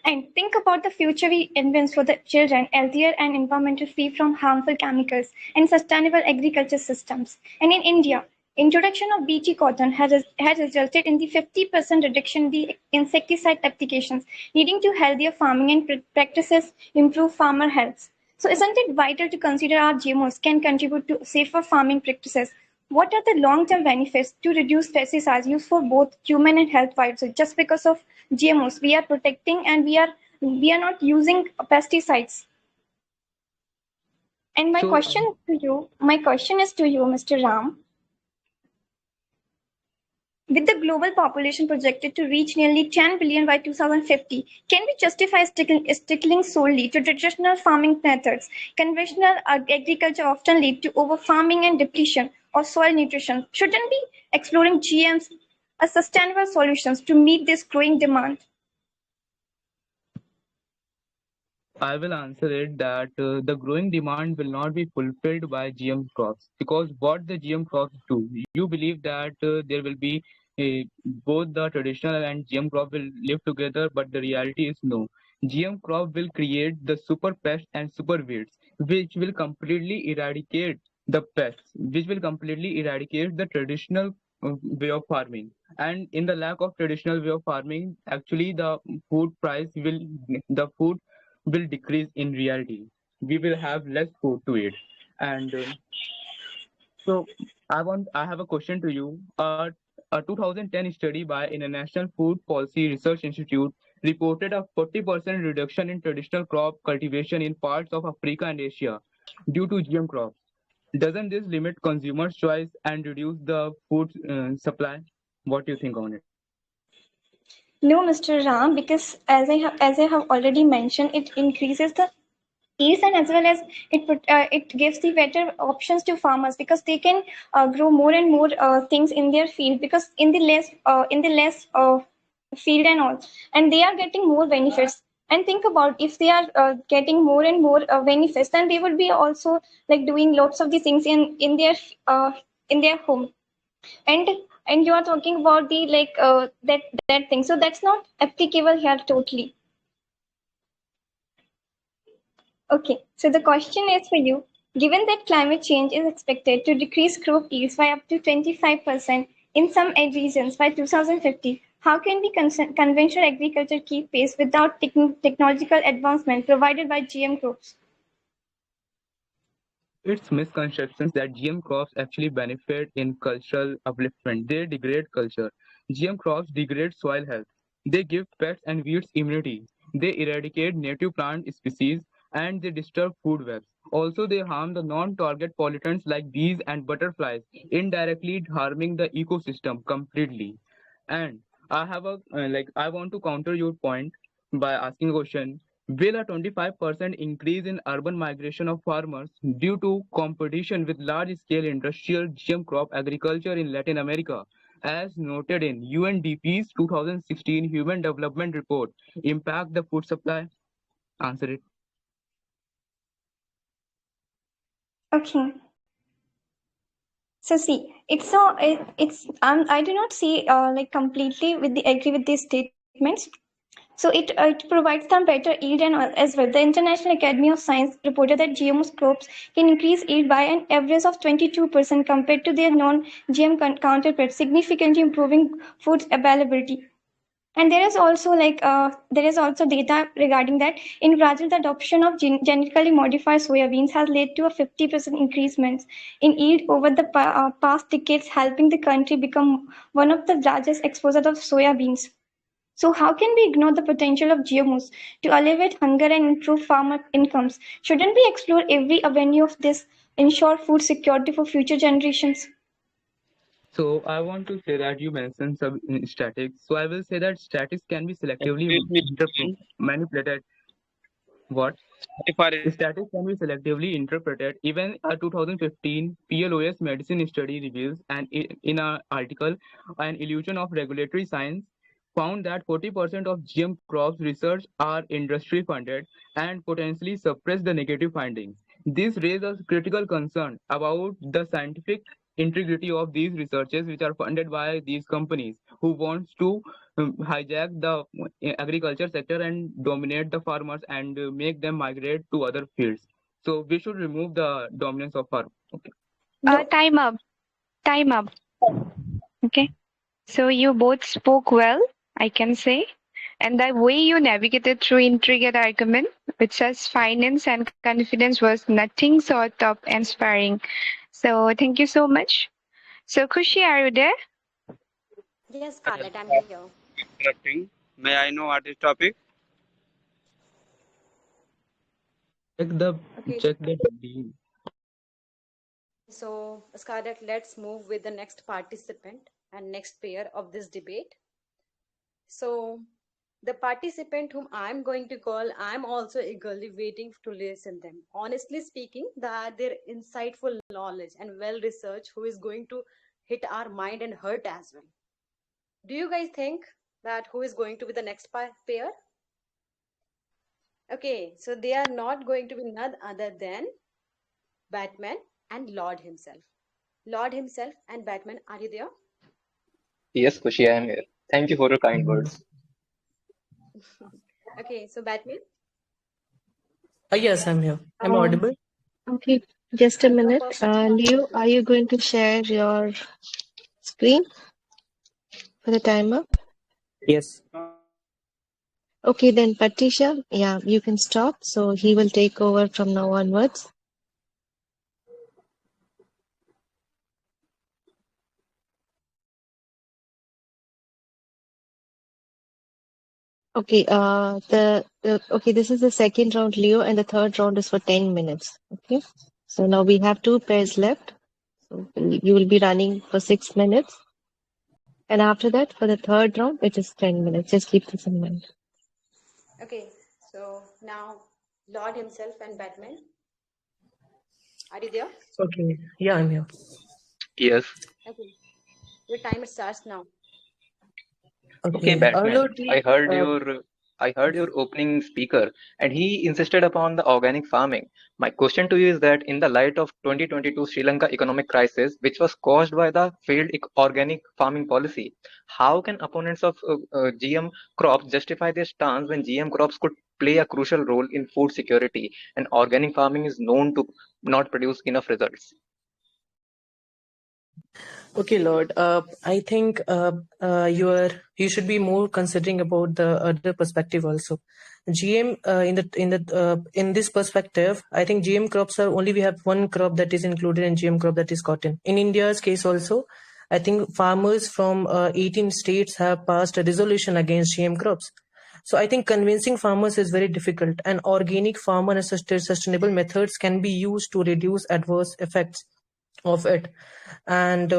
Speaker 9: And think about the future we invent for the children, healthier and environmental free from harmful chemicals and sustainable agriculture systems. And in India, introduction of Bt cotton has resulted in the 50% reduction in the insecticide applications, leading to healthier farming and practices improve farmer health. So isn't it vital to consider our GMOs can contribute to safer farming practices? What are the long-term benefits to reduce pesticides used for both human and health wise? So just because of GMOs, we are protecting and we are not using pesticides. And my question is to you, Mr. Ram. With the global population projected to reach nearly 10 billion by 2050, can we justify sticking solely to traditional farming methods? Conventional agriculture often leads to overfarming and depletion of soil nutrition. Shouldn't we exploring GMs as sustainable solutions to meet this growing demand?
Speaker 8: I will answer it that the growing demand will not be fulfilled by GM crops, because what the GM crops do, you believe that there will be both the traditional and GM crop will live together, but the reality is no. GM crop will create the super pests and super weeds, which will completely eradicate the pests, which will completely eradicate the traditional way of farming. And in the lack of traditional way of farming, actually the food will decrease in reality. We will have less food to eat. And so I have a question to you. A 2010 study by International Food Policy Research Institute reported a 40% reduction in traditional crop cultivation in parts of Africa and Asia due to GM crops. Doesn't this limit consumers' choice and reduce the food supply? What do you think on it?
Speaker 9: No, Mr. Ram, because as I have already mentioned, it increases the ease and as well as it gives the better options to farmers because they can grow more and more things in their field because in the less field and all, and they are getting more benefits. And think about if they are getting more and more benefits, then they would be also like doing lots of the things in their home. and and you are talking about the that thing, so that's not applicable here totally. Okay, so the question is for you. Given that climate change is expected to decrease crop yields by up to 25% in some regions by 2050, how can we conventional agriculture keep pace without technological advancement provided by GM crops?
Speaker 8: It's misconceptions that GM crops actually benefit in cultural upliftment. They degrade culture. GM crops degrade soil health. They give pests and weeds immunity. They eradicate native plant species and they disturb food webs. Also, they harm the non-target pollutants like bees and butterflies, indirectly harming the ecosystem completely. And I want to counter your point by asking a question. Will a 25% increase in urban migration of farmers due to competition with large-scale industrial GM crop agriculture in Latin America, as noted in UNDP's 2016 Human Development Report, impact the food supply? Answer it.
Speaker 9: Okay. So see, I do not see like completely agree with these statements. So it provides them better yield and as well. The International Academy of Science reported that GMO crops can increase yield by an average of 22% compared to their non-GM counterparts, significantly improving food availability. And there is also data regarding that in Brazil, the adoption of genetically modified soybeans has led to a 50% increasement in yield over the past decades, helping the country become one of the largest exporters of soybeans. So how can we ignore the potential of GMOs to alleviate hunger and improve farmer incomes? Shouldn't we explore every avenue of this, ensure food security for future generations?
Speaker 8: So I want to say that you mentioned some statics. So I will say that statics can be selectively
Speaker 10: Excuse me,
Speaker 8: manipulated. What? Statics can be selectively interpreted. Even a 2015 PLOS medicine study reveals, and in an article, an illusion of regulatory science found that 40% of GM crops research are industry funded and potentially suppress the negative findings. This raises critical concern about the scientific integrity of these researches which are funded by these companies who wants to hijack the agriculture sector and dominate the farmers and make them migrate to other fields. So we should remove the dominance of farm. Okay.
Speaker 9: No.
Speaker 1: Time up. Time up. Okay. So you both spoke well, I can say. And the way you navigated through intricate argument with such finance and confidence was nothing short of inspiring. So thank you so much. So Khushi, are you there?
Speaker 2: Yes, Scarlett, I'm here.
Speaker 10: Interrupting. May I know what is topic?
Speaker 8: Check the deal.
Speaker 2: So, Scarlett, let's move with the next participant and next pair of this debate. So, the participant whom I'm going to call, I'm also eagerly waiting to listen them. Honestly speaking, that their insightful knowledge and well research who is going to hit our mind and hurt as well. Do you guys think that who is going to be the next pair? Okay, so they are not going to be none other than Batman and Lord himself. Lord himself and Batman, are you there?
Speaker 4: Yes, Kushi, I am here. Thank you for your kind words.
Speaker 2: Okay, so Batman?
Speaker 11: Yes, I'm here. Am I audible?
Speaker 12: Okay, just a minute. Leo, are you going to share your screen for the timer?
Speaker 11: Yes.
Speaker 12: Okay, then Patricia, yeah, you can stop. So he will take over from now onwards. Okay, okay, this is the second round, Leo, and the third round is for 10 minutes. Okay, so now we have 2 pairs left. So you will be running for 6 minutes. And after that, for the third round, it is 10 minutes. Just keep this in mind.
Speaker 2: Okay, so now Lord himself and Batman. Are you there?
Speaker 11: Okay. Yeah, I'm here.
Speaker 4: Yes.
Speaker 2: Okay, your timer starts now.
Speaker 4: Okay, Batman. I heard your opening speaker, and he insisted upon the organic farming. My question to you is that in the light of 2022 Sri Lanka economic crisis, which was caused by the failed organic farming policy, how can opponents of GM crops justify their stance when GM crops could play a crucial role in food security and organic farming is known to not produce enough results?
Speaker 11: Okay, Lord. I think you should be more considering about the other perspective also. GM in this perspective, I think GM crops are only we have one crop that is included in GM crop, that is cotton. In India's case also, I think farmers from 18 states have passed a resolution against GM crops. So I think convincing farmers is very difficult, and organic farmer and sustainable methods can be used to reduce adverse effects of it. And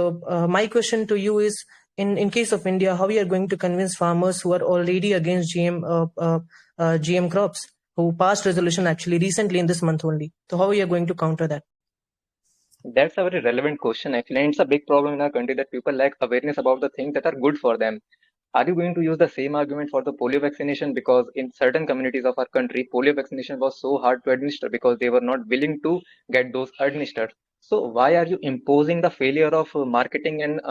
Speaker 11: my question to you is, in case of India, how we are going to convince farmers who are already against GM crops, who passed resolution actually recently in this month only? So how we are going to counter that?
Speaker 4: That's a very relevant question actually, and it's a big problem in our country that people lack awareness about the things that are good for them. Are you going to use the same argument for the polio vaccination? Because in certain communities of our country, polio vaccination was so hard to administer because they were not willing to get those administered. So why are you imposing the failure of marketing and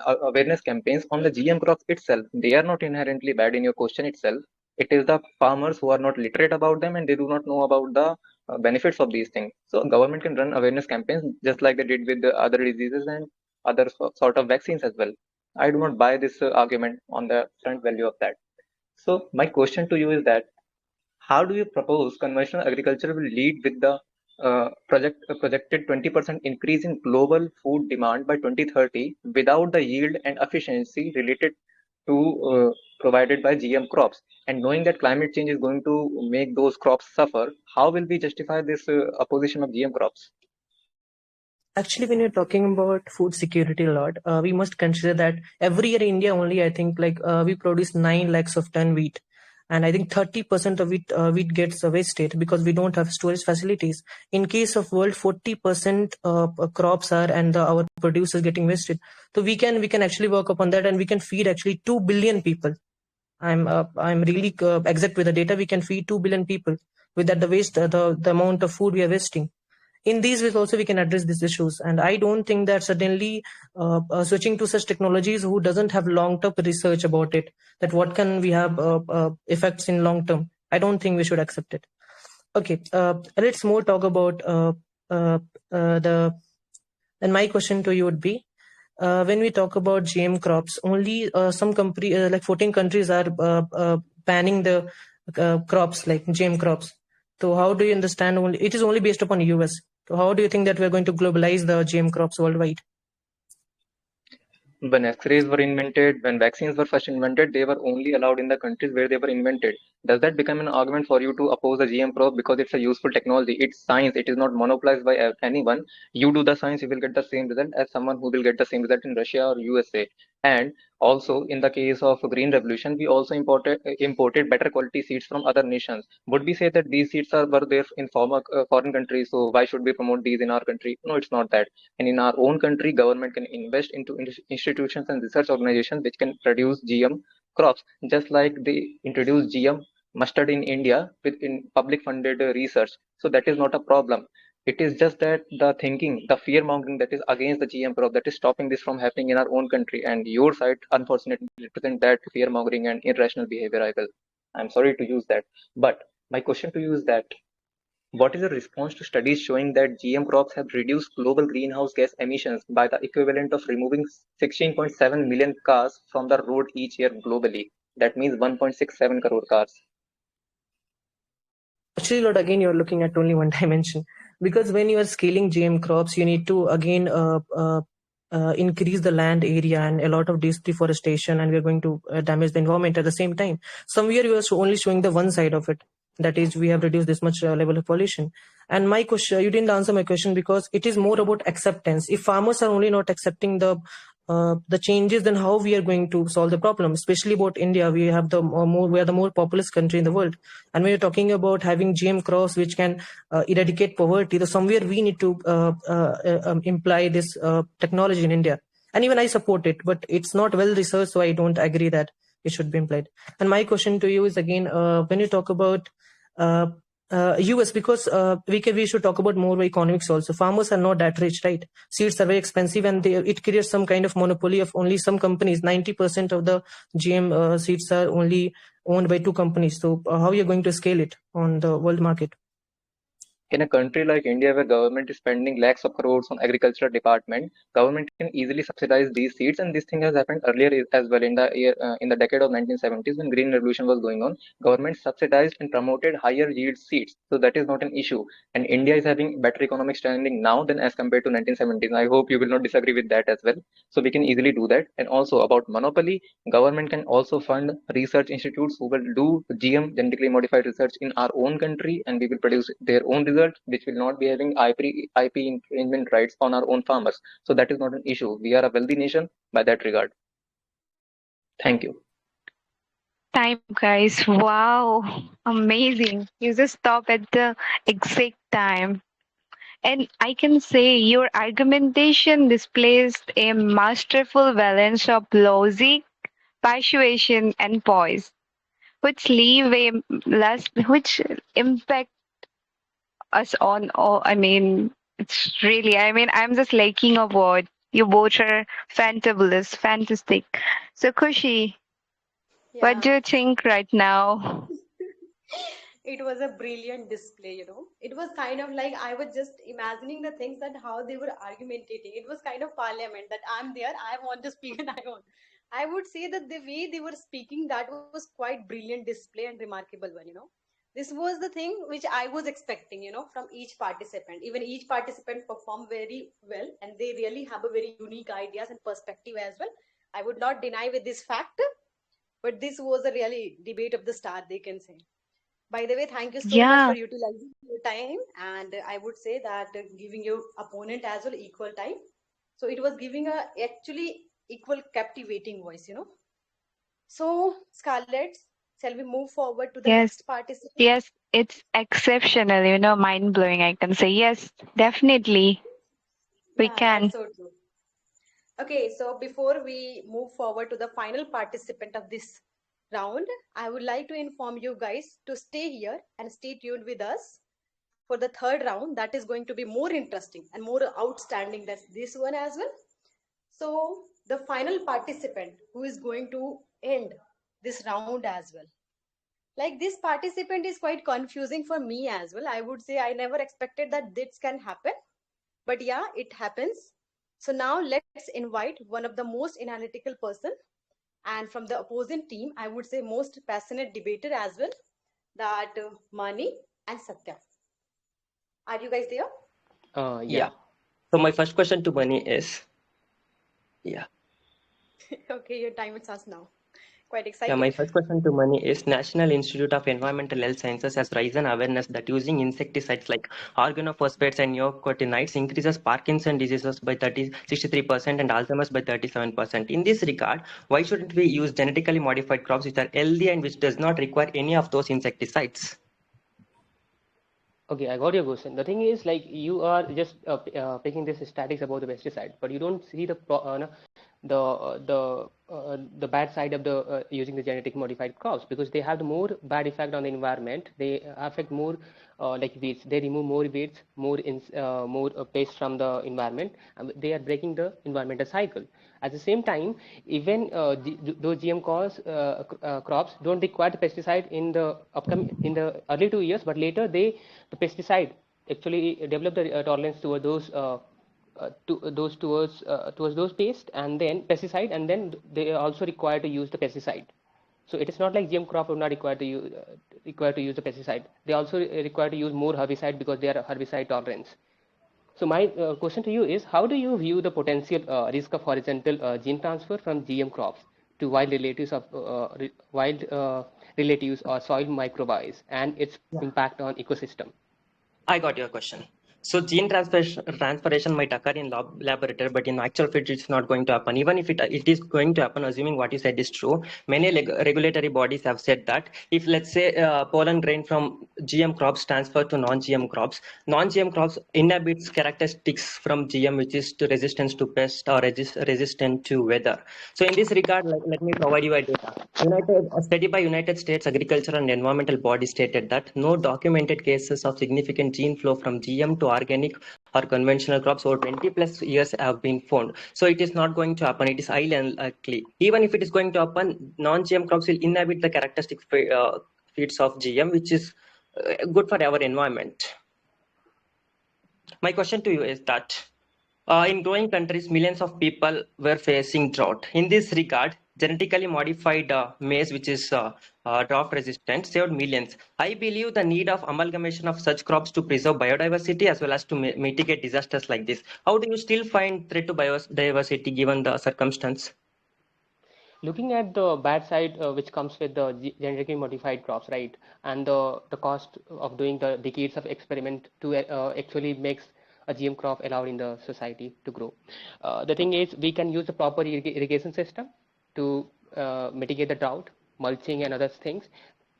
Speaker 4: awareness campaigns on the GM crops itself? They are not inherently bad in your question itself. It is the farmers who are not literate about them and they do not know about the benefits of these things. So government can run awareness campaigns just like they did with the other diseases and other sort of vaccines as well. I do not buy this argument on the front value of that. So my question to you is that how do you propose conventional agriculture will lead with the projected 20% increase in global food demand by 2030 without the yield and efficiency related to provided by GM crops, and knowing that climate change is going to make those crops suffer, how will we justify this opposition of GM crops?
Speaker 11: Actually, when you're talking about food security a lot, we must consider that every year in India only, I think we produce 9 lakhs of ton wheat. And I think 30% of wheat gets wasted because we don't have storage facilities. In case of world, 40% crops are and our producers getting wasted. So we can actually work upon that, and we can feed actually 2 billion people. I'm really exact with the data. We can feed 2 billion people with that the amount of food we are wasting. In these ways also we can address these issues. And I don't think that suddenly switching to such technologies who doesn't have long-term research about it, that what can we have effects in long term, I don't think we should accept it. Okay, let's more talk about and my question to you would be, when we talk about GM crops, only some country, like 14 countries are banning the crops like GM crops. So how do you understand, only it is only based upon US? So how do you think that we're going to globalize the GM crops worldwide?
Speaker 4: When X-rays were invented, when vaccines were first invented, they were only allowed in the countries where they were invented. Does that become an argument for you to oppose the GM crop because it's a useful technology? It's science. It is not monopolized by anyone. You do the science, you will get the same result as someone who will get the same result in Russia or USA. And also, in the case of Green Revolution, we also imported better quality seeds from other nations. Would we say that these seeds were there in foreign countries, so why should we promote these in our country? No, it's not that. And in our own country, government can invest into institutions and research organizations which can produce GM crops, just like they introduced GM mustard in India in public funded research. So that is not a problem. It is just that the thinking, the fear mongering that is against the GM crop, that is stopping this from happening in our own country. And your side, unfortunately, represent that fear mongering and irrational behavior. I'm sorry to use that. But my question to you is that, what is the response to studies showing that GM crops have reduced global greenhouse gas emissions by the equivalent of removing 16.7 million cars from the road each year globally? That means 1.67 crore cars.
Speaker 11: Actually, Lord, again, you're looking at only one dimension, because when you are scaling GM crops, you need to again increase the land area and a lot of deforestation, and we're going to damage the environment at the same time. Somewhere you are only showing the one side of it. That is, we have reduced this much level of pollution. And my question, you didn't answer my question, because it is more about acceptance. If farmers are only not accepting the changes, then how we are going to solve the problem? Especially about India, we have the we are the more populous country in the world, and we are talking about having GM crops which can eradicate poverty. So somewhere we need to imply this technology in India. And even I support it, but it's not well researched, so I don't agree that it should be implied. And my question to you is again, when you talk about US, because we should talk about more economics also. Farmers are not that rich, right? Seeds are very expensive, and it creates some kind of monopoly of only some companies. 90% of the GM seeds are only owned by 2 companies. So how are you going to scale it on the world market?
Speaker 4: In a country like India, where government is spending lakhs of crores on agricultural department, government can easily subsidize these seeds, and this thing has happened earlier as well. In the decade of 1970s, when Green Revolution was going on, government subsidized and promoted higher yield seeds. So that is not an issue. And India is having better economic standing now than as compared to 1970s. I hope you will not disagree with that as well. So we can easily do that. And also about monopoly, government can also fund research institutes who will do GM, genetically modified research, in our own country, and we will produce their own results, which will not be having IP infringement rights on our own farmers. So that is not an issue. We are a wealthy nation by that regard. Thank you.
Speaker 1: Time, guys. Wow. Amazing. You just stop at the exact time. And I can say your argumentation displays a masterful balance of logic, persuasion, and poise, which leave a which impact us on all. I mean, it's really, I mean, I'm just liking a word. You both are fantabulous, fantastic. So, Kushi, what do
Speaker 2: Yeah.
Speaker 1: you think right now?
Speaker 2: It was a brilliant display, you know. It was kind of like I was just imagining the things that how they were argumentating. It was kind of parliament that I'm there, I want to speak, and I want. I would say that the way they were speaking, that was quite brilliant display and remarkable one, you know. This was the thing which I was expecting, you know, from each participant. Even each participant performed very well, and they really have a very unique ideas and perspective as well. I would not deny with this fact, but this was a really debate of the star, they can say. By the way, thank you so much for
Speaker 1: Yeah,
Speaker 2: utilizing your time. And I would say that giving your opponent as well equal time. So it was giving a actually equal captivating voice, you know. So, Scarlett, shall we move forward to the
Speaker 1: yes,
Speaker 2: next participant?
Speaker 1: yes, it's exceptional, mind blowing. I can say, yes, definitely, we
Speaker 2: Yeah, that's
Speaker 1: can.
Speaker 2: so true. Okay, so before we move forward to the final participant of this round, I would like to inform you guys to stay here and stay tuned with us. for the third round that is going to be more interesting and more outstanding than this one as well. So the final participant who is going to end this round as well. Like, this participant is quite confusing for me as well. I would say I never expected that this can happen, but yeah, it happens. So now let's invite one of the most analytical person, and from the opposing team, I would say most passionate debater as well, that Mani and Satya. Are you guys there?
Speaker 4: Yeah.
Speaker 13: So my first question to Mani is,
Speaker 2: Okay, your time starts now. Quite
Speaker 13: Yeah,
Speaker 2: excited.
Speaker 13: my first question to Mani is National Institute of Environmental Health Sciences has raised an awareness that using insecticides like organophosphates and neonicotinoids increases Parkinson diseases by 63% and Alzheimer's by 37%. In this regard, why shouldn't we use genetically modified crops which are healthy and which does not require any of those insecticides?
Speaker 4: Okay, I got your question. The thing is, like, you are just picking this statics about the pesticide, but you don't see the bad side of the using the genetic modified crops, because they have the more bad effect on the environment. They affect more like weeds. They remove more weeds, more pest from the environment, and they are breaking the environmental cycle. At the same time, even those GM crops don't require the pesticide in the early 2 years, but later the pesticide actually develop the tolerance toward those towards those pests and then pesticide, and then they are also required to use the pesticide. So it is not like GM crop are not required to use the pesticide. They also require to use more herbicide because they are herbicide tolerance. So my question to you is, how do you view the potential risk of horizontal gene transfer from GM crops to wild relatives or soil microbes and its impact on ecosystem?
Speaker 13: I got your question. So gene transferation might occur in laboratory, but in actual field, it's not going to happen. Even if it is going to happen, assuming what you said is true, many regulatory bodies have said that if, let's say, pollen grain from GM crops transfer to non-GM crops inhibits characteristics from GM, which is to resistance to pest or resistant to weather. So in this regard, let me provide you a data. A study by United States Agricultural and Environmental Body stated that no documented cases of significant gene flow from GM to organic or conventional crops over 20 plus years have been found. So it is not going to happen. It is highly unlikely. Even if it is going to happen, non-GM crops will inhabit the characteristic feeds of GM, which is good for our environment. My question to you is that in growing countries, millions of people were facing drought. In this regard, genetically modified maize, which is drought resistant, saved millions. I believe the need of amalgamation of such crops to preserve biodiversity as well as to mitigate disasters like this. How do you still find threat to biodiversity given the circumstance?
Speaker 4: Looking at the bad side which comes with the genetically modified crops, right, and the cost of doing the decades of experiment to actually makes a GM crop allowed in the society to grow. The thing is, we can use the proper irrigation system to mitigate the drought, mulching and other things.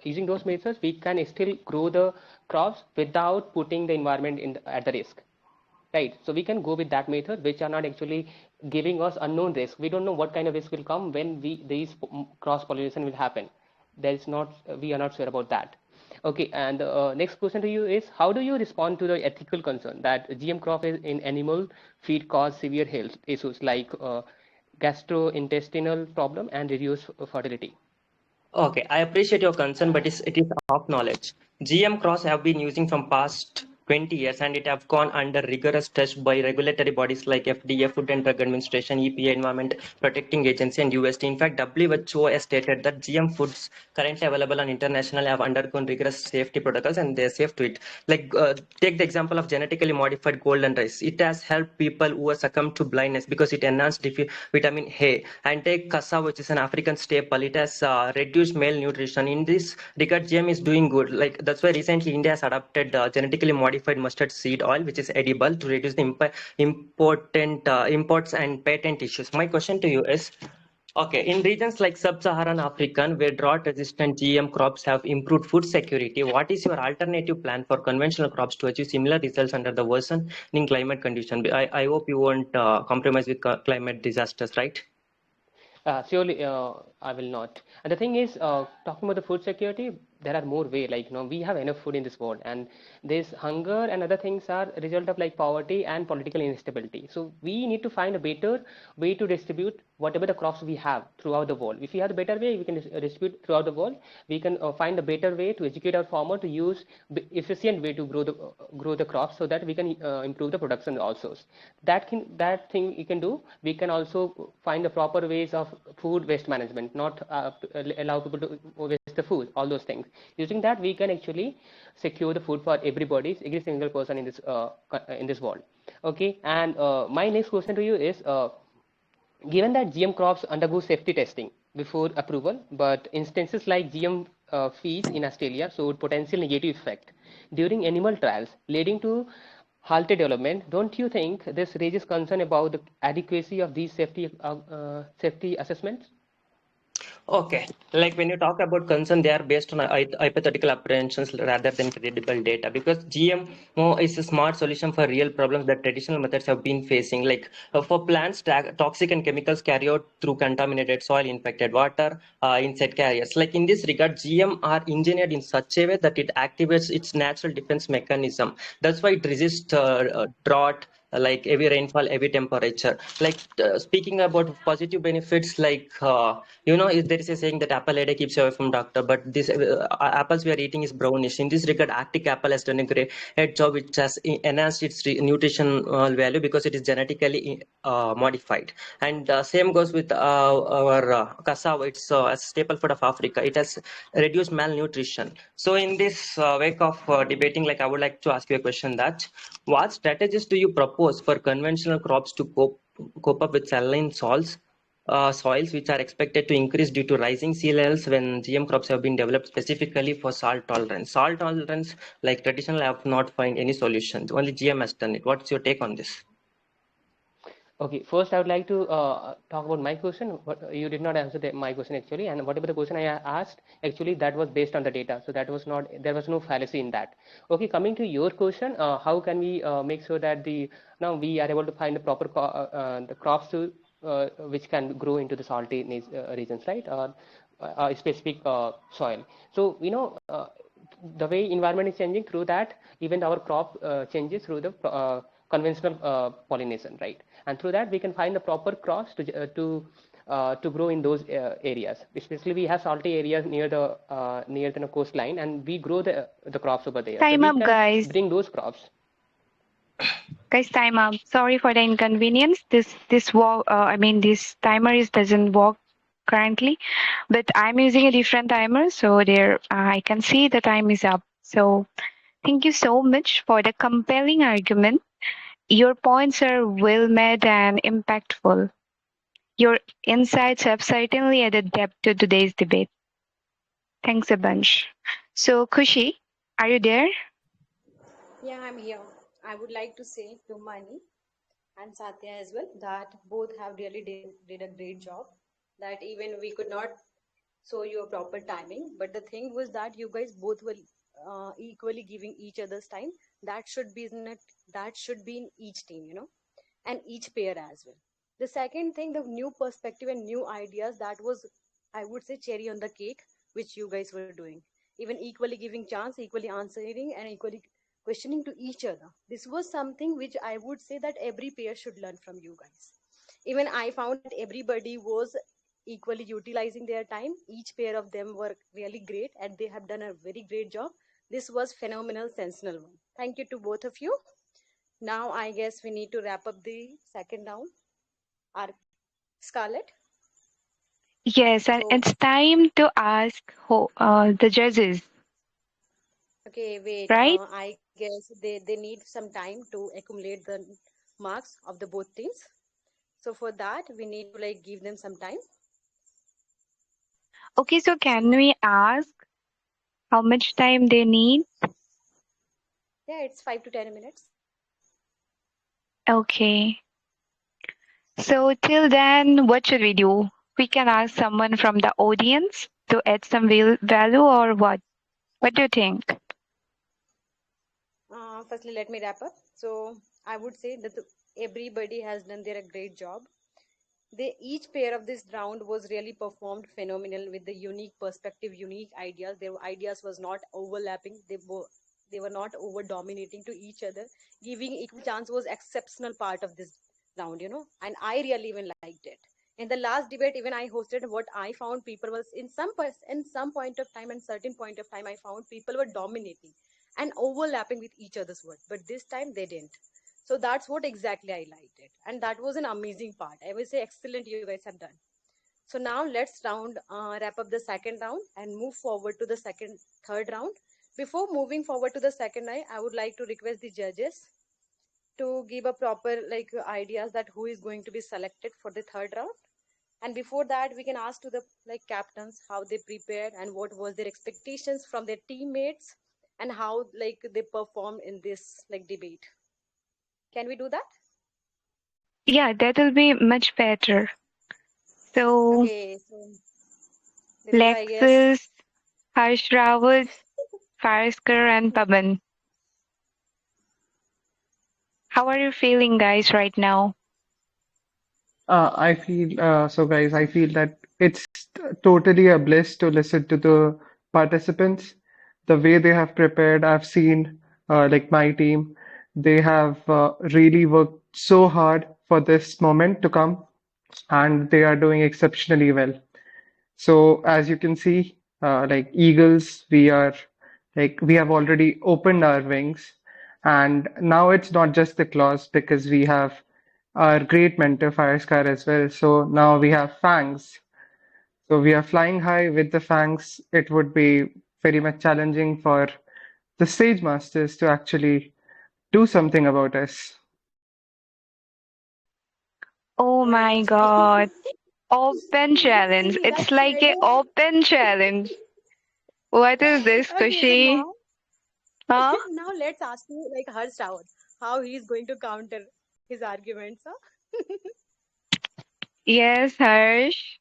Speaker 4: Using those methods, we can still grow the crops without putting the environment at the risk. Right, so we can go with that method, which are not actually giving us unknown risk. We don't know what kind of risk will come when these cross pollination will happen. We are not sure about that. Okay, and next question to you is, how do you respond to the ethical concern that GM crop in animal feed cause severe health issues like gastrointestinal problem and reduced fertility?
Speaker 13: Okay, I appreciate your concern, but it is half knowledge. GM crops have been using from past 20 years and it have gone under rigorous test by regulatory bodies like FDA, Food and Drug Administration, EPA, Environment Protecting Agency, and USD. In fact, WHO has stated that GM foods currently available on international have undergone rigorous safety protocols and they are safe to eat. Like, take the example of genetically modified golden rice. It has helped people who are succumbed to blindness because it enhanced vitamin A. And take cassava, which is an African staple. It has reduced malnutrition. In this regard, GM is doing good. Like, that's why recently India has adopted genetically modified mustard seed oil, which is edible, to reduce the imports and patent issues. My question to you is, okay, in regions like sub-Saharan Africa, where drought-resistant GM crops have improved food security, what is your alternative plan for conventional crops to achieve similar results under the worsening climate condition? I hope you won't compromise with climate disasters, right?
Speaker 4: Surely, I will not. And the thing is, talking about the food security, there are more way, like we have enough food in this world, and this hunger and other things are a result of like poverty and political instability. So we need to find a better way to distribute whatever the crops we have throughout the world. If we have a better way, we can distribute throughout the world. We can find a better way to educate our farmer to use efficient way to grow the crops, so that we can improve the production also. That thing you can do. We can also find the proper ways of food waste management, not allow people to waste the food, all those things. Using that, we can actually secure the food for every single person in this world. Okay, and my next question to you is, given that GM crops undergo safety testing before approval, but instances like GM feeds in Australia showed potential negative effect during animal trials, leading to halted development, don't you think this raises concern about the adequacy of these safety assessments?
Speaker 13: Okay, like when you talk about concern, they are based on hypothetical apprehensions rather than credible data, because GMO is a smart solution for real problems that traditional methods have been facing. Like for plants, toxic and chemicals carry out through contaminated soil, infected water, insect carriers. Like in this regard, GM are engineered in such a way that it activates its natural defense mechanism. That's why it resists drought, like heavy rainfall, heavy temperature. Like speaking about positive benefits, like if there is a saying that apple a day keeps you away from doctor, but this apples we are eating is brownish. In this regard, Arctic apple has done a great job, which has enhanced its nutritional value because it is genetically modified. And same goes with our cassava. It's a staple food of Africa. It has reduced malnutrition. So in this wake of debating, like I would like to ask you a question: that what strategies do you propose for conventional crops to cope up with saline soils which are expected to increase due to rising sea levels when GM crops have been developed specifically for salt tolerance? Salt tolerance, like traditional, I have not found any solution. Only GM has done it. What's your take on this?
Speaker 4: Okay, first I would like to talk about my question. You did not answer my question actually, and whatever the question I asked, actually that was based on the data. So that was not, there was no fallacy in that. Okay, coming to your question, how can we make sure that now we are able to find the proper the crops to which can grow into the salty regions, right? Or specific soil. So the way environment is changing, through that even our crop changes through the conventional pollination, right? And through that we can find the proper crops to grow in those areas. Especially we have salty areas near the coastline, and we grow the crops over there.
Speaker 1: Time
Speaker 4: So
Speaker 1: up,
Speaker 4: we can
Speaker 1: guys.
Speaker 4: bring those crops.
Speaker 1: Guys, time up. Sorry for the inconvenience. This timer doesn't work currently, but I'm using a different timer, so there I can see the time is up. So thank you so much for the compelling argument. Your points are well made and impactful. Your insights have certainly added depth to today's debate. Thanks a bunch. So Kushi, are you there?
Speaker 2: Yeah, I'm here. I would like to say to Mani and Satya as well that both have really did a great job. That even we could not show you a proper timing, but the thing was that you guys both were equally giving each other's time. That should be in each team, and each pair as well. The second thing, the new perspective and new ideas, that was, I would say, cherry on the cake, which you guys were doing. Even equally giving chance, equally answering, and equally questioning to each other. This was something which I would say that every pair should learn from you guys. Even I found that everybody was equally utilizing their time. Each pair of them were really great, and they have done a very great job. This was phenomenal, sensational one. Thank you to both of you. Now I guess we need to wrap up the second round. Our Scarlett.
Speaker 1: Yes, and it's time to ask the judges.
Speaker 2: Okay, wait.
Speaker 1: Right?
Speaker 2: I guess they need some time to accumulate the marks of the both teams. So for that, we need to give them some time.
Speaker 1: Okay, so can we ask how much time they need?
Speaker 2: Yeah, it's 5 to 10 minutes.
Speaker 1: Okay. So till then, what should we do? We can ask someone from the audience to add some value, or what? What do you think?
Speaker 2: Firstly, let me wrap up. So I would say that everybody has done their great job. Each pair of this round was really performed phenomenal with the unique perspective, unique ideas. Their ideas was not overlapping. They were not over dominating to each other. Giving equal chance was exceptional part of this round, and I really even liked it. In the last debate, even I hosted, what I found people was in some point of time and certain point of time, I found people were dominating and overlapping with each other's words. But this time they didn't. So that's what exactly I liked it. And that was an amazing part. I will say excellent you guys have done. So now let's wrap up the second round and move forward to the third round. Before moving forward to the second round, I would like to request the judges to give a proper ideas that who is going to be selected for the third round. And before that, we can ask to the captains how they prepared and what was their expectations from their teammates and how they performed in this debate. Can we do that?
Speaker 1: Yeah, that will be much better. So,
Speaker 2: Okay, so this is, I guess,
Speaker 1: Lexus, Harsh Rawat, Faraskar, and Paban. How are you feeling, guys, right now?
Speaker 14: I feel guys. I feel that it's totally a bliss to listen to the participants. The way they have prepared, I've seen like my team, they have really worked so hard for this moment to come, and they are doing exceptionally well. So as you can see, like eagles, we have already opened our wings, and now it's not just the claws because we have our great mentor Firescar as well. So now we have fangs. So we are flying high with the fangs. It would be very much challenging for the stage masters to actually do something about us.
Speaker 1: Oh my God. Open challenge. It's like a open challenge. What is this,
Speaker 2: Okay, so
Speaker 1: Kushi? Huh?
Speaker 2: now let's ask you Harsh Rawat, how he is going to counter his arguments. Huh?
Speaker 1: Yes, Harsh.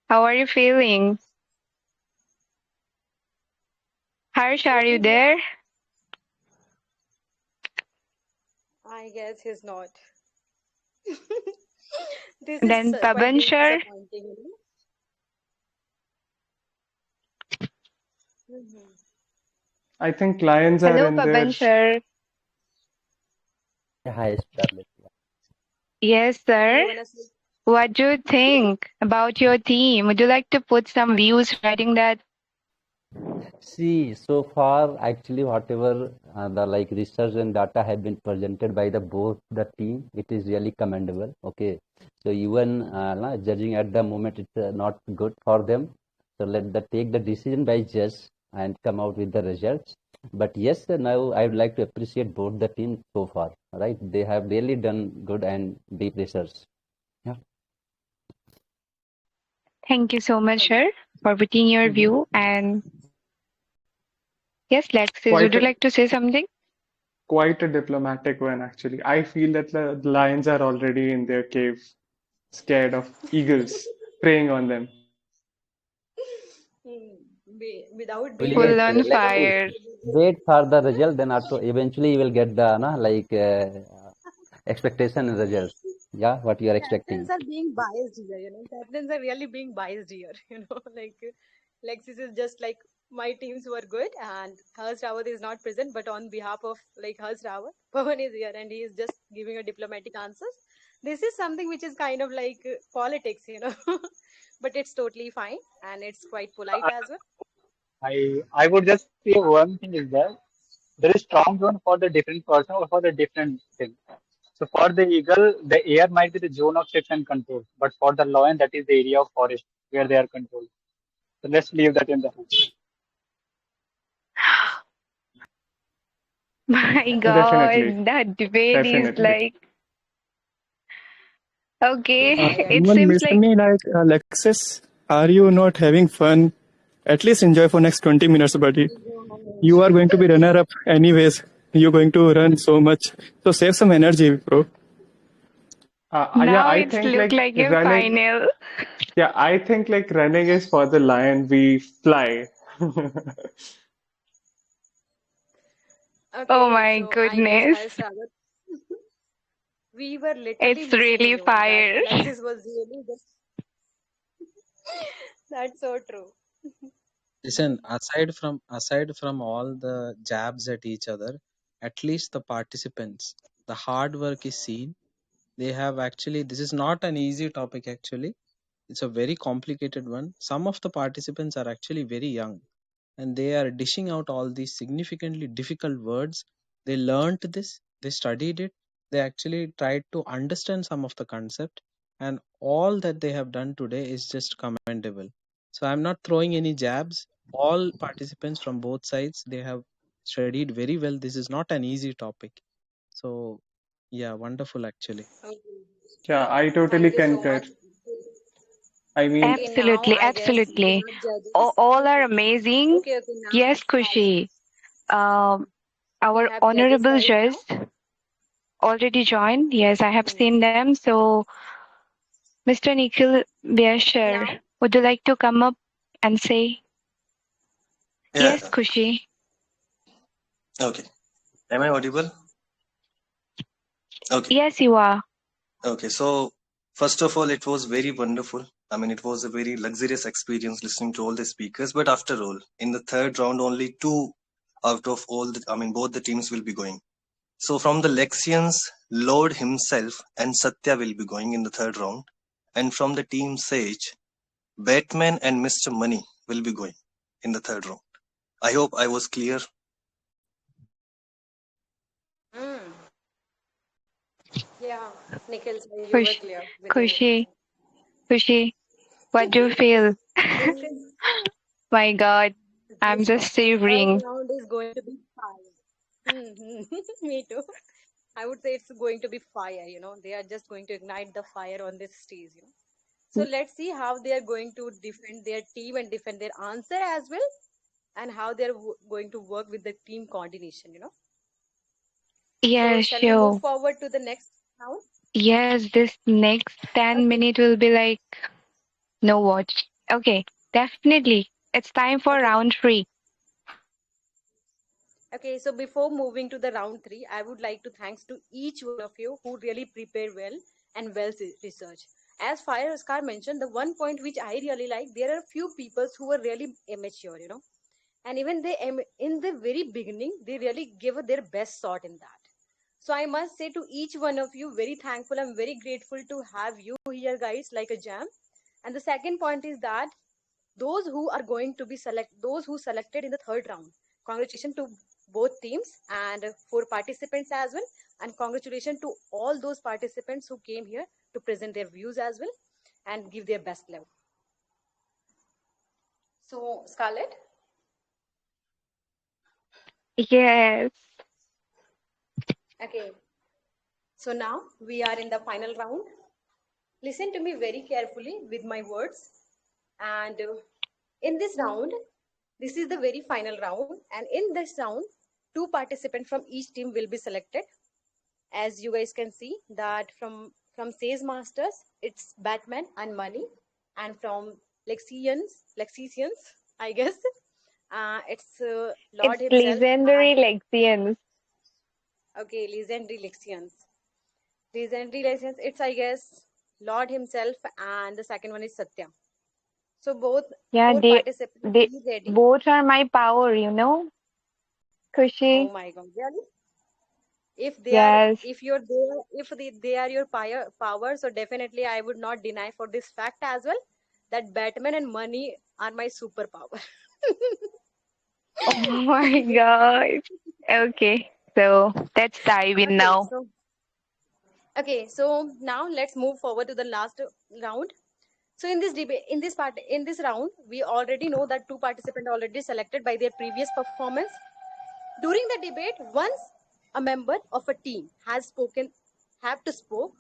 Speaker 1: How are you feeling? Harsh, are you there?
Speaker 2: I guess he's not. This is
Speaker 1: Then
Speaker 2: quite
Speaker 1: Paban, sir.
Speaker 2: disappointing.
Speaker 14: I think lions are
Speaker 1: Hello,
Speaker 14: in their
Speaker 1: Paban, sir.
Speaker 15: Hi, Scarlett.
Speaker 1: Yes,
Speaker 2: Do
Speaker 1: sir.
Speaker 2: you wanna say?
Speaker 1: What do you think about your team? Would you like to put some views regarding that?
Speaker 15: See, so far, actually, whatever the research and data have been presented by the both the team, it is really commendable. Okay, so even judging at the moment, it's not good for them. So let the take the decision by judge and come out with the results. But yes, now I would like to appreciate both the team so far. Right, they have really done good and deep research. Yeah.
Speaker 1: Thank you so much, sir, for putting your view. And yes, Lexis, would
Speaker 14: quite
Speaker 1: you
Speaker 14: a,
Speaker 1: like to say something?
Speaker 14: quite a diplomatic one actually. I feel that the lions are already in their cave, scared of eagles preying on them.
Speaker 2: Without
Speaker 15: We'll
Speaker 2: being
Speaker 1: Full
Speaker 15: get
Speaker 1: on
Speaker 15: let's see.
Speaker 1: fire.
Speaker 15: Wait for the result, then also eventually you will get the expectation and results. Yeah, what you are expecting.
Speaker 2: captains are being biased here, captains are really being biased here, Lexis is just like my teams were good and Harsh Rawat is not present, but on behalf of Harsh Rawat, Pawan is here and he is just giving a diplomatic answers. This is something which is kind of politics, but it's totally fine and it's quite polite as well.
Speaker 16: I would just say one thing is that there is strong zone for the different person or for the different thing. So for the eagle, the air might be the zone of shift and control, but for the lion, that is the area of forest where they are controlled. So let's leave that in the hands.
Speaker 1: My
Speaker 14: Definitely,
Speaker 1: God, that debate is
Speaker 14: definitely.
Speaker 1: okay. It
Speaker 7: Anyone
Speaker 1: seems like
Speaker 7: listening, Alexis, are you not having fun? At least enjoy for next 20 minutes, buddy. You are going to be runner up anyways. You're going to run so much. So save some energy, bro.
Speaker 14: Yeah,
Speaker 1: now
Speaker 14: I
Speaker 1: it's
Speaker 14: think
Speaker 1: look like a
Speaker 14: running.
Speaker 1: final.
Speaker 14: Yeah, I think running is for the lion. We fly.
Speaker 1: Oh
Speaker 2: Okay,
Speaker 1: my
Speaker 2: so I guess
Speaker 1: goodness.
Speaker 2: Harsh Rawat. We were literally
Speaker 1: It's
Speaker 2: missing
Speaker 1: really
Speaker 2: you. That
Speaker 1: fire.
Speaker 2: Alexis was really just. That's so true.
Speaker 17: Listen, aside from all the jabs at each other, at least the participants, the hard work is seen. They have actually, this is not an easy topic actually. It's a very complicated one. Some of the participants are actually very young and they are dishing out all these significantly difficult words. They learnt this, they studied it, they actually tried to understand some of the concept, and all that they have done today is just commendable. So I'm not throwing any jabs. All participants from both sides, they have studied very well. This is not an easy topic. So yeah, wonderful actually.
Speaker 2: Okay.
Speaker 14: Yeah, I totally
Speaker 2: Thank you so
Speaker 14: concur.
Speaker 2: much.
Speaker 14: I mean,
Speaker 2: Okay, now
Speaker 1: Absolutely,
Speaker 2: I guess we
Speaker 1: absolutely.
Speaker 2: have judges.
Speaker 1: All are amazing.
Speaker 2: Okay, okay, now
Speaker 1: Yes, Kushi. Um,
Speaker 2: we
Speaker 1: our
Speaker 2: have judges
Speaker 1: honorable
Speaker 2: right
Speaker 1: judge
Speaker 2: now.
Speaker 1: already joined. Yes, I have seen them. So, Mr. Nikhil
Speaker 2: Now,
Speaker 1: Biashar, would you like to come up and say?
Speaker 3: Yeah.
Speaker 1: Yes, Kushi.
Speaker 3: Okay. Am I audible? Okay.
Speaker 1: Yes, you are.
Speaker 3: Okay. So first of all, it was very wonderful. I mean, it was a very luxurious experience listening to all the speakers. But after all, in the third round, only two out of all the, I mean, both the teams will be going. So from the Lexions, Lord himself and Satya will be going in the third round. And from the team Sage, Batman and Mr. Money will be going in the third round. I hope I was clear.
Speaker 2: mm, yeah, Nikhil, you were
Speaker 1: Kush,
Speaker 2: clear with your words.
Speaker 1: Kushi, Kushi, what do you feel?
Speaker 2: This is
Speaker 1: My God, I'm
Speaker 2: this
Speaker 1: just
Speaker 2: third
Speaker 1: shivering.
Speaker 2: round is going to be fire. Me too. I would say it's going to be fire. They are just going to ignite the fire on this stage. So let's see how they are going to defend their team and defend their answer as well, and how they're going to work with the team coordination. So
Speaker 1: Yeah,
Speaker 2: shall we move
Speaker 1: sure.
Speaker 2: forward to the next round?
Speaker 1: Yes, this next 10
Speaker 2: Okay.
Speaker 1: minutes will be like no watch. Okay, definitely. It's time for
Speaker 2: Okay.
Speaker 1: round three.
Speaker 2: Okay, so before moving to the round three, I would like to thanks to each one of you who really prepared well and well researched. As Fire Oscar mentioned, the one point which I really like, there are few people who were really immature, and even they in the very beginning they really give their best shot in that. So I must say to each one of you, very thankful. I'm very grateful to have you here, guys, like a jam. And the second point is that those who are going to be those who selected in the third round, congratulations to both teams and for participants as well, and congratulations to all those participants who came here to present their views as well and give their best level. So Scarlett.
Speaker 1: Yes.
Speaker 2: Okay, so now we are in the final round. Listen to me very carefully with my words. And in this round, this is the very final round. And in this round, two participants from each team will be selected. As you guys can see that from Sage Masters, it's Batman and Money. And from Lexions, I guess, it's Lord
Speaker 1: It's
Speaker 2: himself.
Speaker 1: legendary Lexions.
Speaker 2: Okay, Legendary Lexions. Legendary Lexions, it's, I guess, Lord himself, and the second one is Satya. So both
Speaker 1: Yeah,
Speaker 2: four participants,
Speaker 1: they
Speaker 2: be ready.
Speaker 1: both are my power, you know,
Speaker 2: Oh
Speaker 1: Kushi.
Speaker 2: my God, really? If they are,
Speaker 1: Yes.
Speaker 2: if you're there, if they are your power, so definitely I would not deny for this fact as well that Batman and Money are my superpower.
Speaker 1: Oh my God. Okay, so let's dive in
Speaker 2: Okay,
Speaker 1: now.
Speaker 2: so now let's move forward to the last round. So in this debate, in this round, we already know that two participants already selected by their previous performance. During the debate, once a member of a team has spoken, has to spoke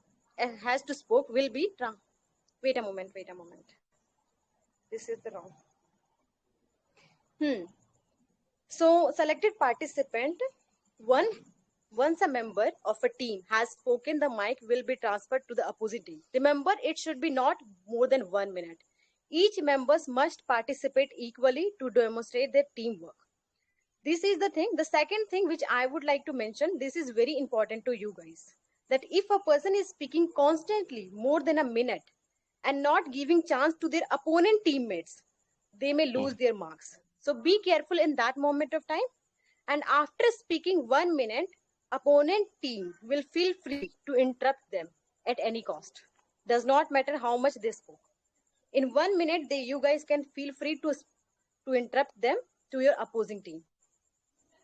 Speaker 2: will be. Wait a moment. This is the wrong. So selected participant, one once a member of a team has spoken, the mic will be transferred to the opposite team. Remember, it should be not more than 1 minute. Each members must participate equally to demonstrate their teamwork. This is the thing. The second thing which I would like to mention, this is very important to you guys.
Speaker 18: that if a person is speaking constantly more than a minute and not giving chance to their opponent teammates, they may lose their marks. So be careful in that moment of time. And after speaking 1 minute, opponent team will feel free to interrupt them at any cost. Does not matter how much they spoke. In 1 minute, you guys can feel free to interrupt them to your opposing team.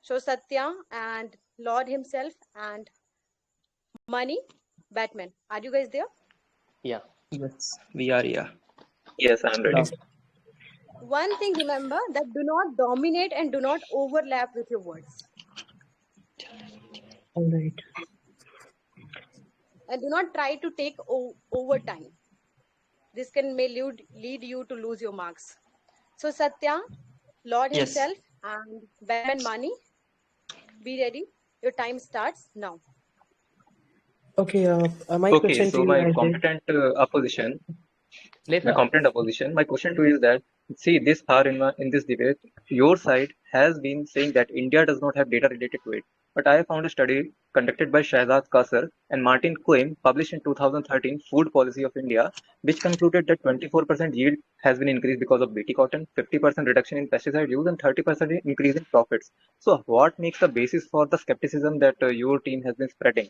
Speaker 18: So Satya and Lord himself and Money, Batman, are you guys there?
Speaker 13: Yeah. Yes, we are here.
Speaker 8: Yes, I'm ready.
Speaker 18: One thing remember, that do not dominate and do not overlap with your words.
Speaker 11: All right.
Speaker 18: And do not try to take over time. This may lead you to lose your marks. So Satya, Lord
Speaker 13: Yes.
Speaker 18: himself and Batman Mani, be ready. Your time starts now.
Speaker 11: Okay. My
Speaker 8: Okay,
Speaker 11: question to
Speaker 8: so
Speaker 11: you,
Speaker 8: my
Speaker 11: Ajay.
Speaker 8: competent opposition,
Speaker 4: Let's
Speaker 8: my competent opposition, my question to you is that, see, this far in this debate, your side has been saying that India does not have data related to it. But I found a study conducted by 𝙀𝙀𝙀𝙀 and Martin Cohen, published in 2013, Food Policy of India, which concluded that 24% yield has been increased because of Bt cotton, 50% reduction in pesticide use, and 30% increase in profits. So, what makes the basis for the skepticism that your team has been spreading?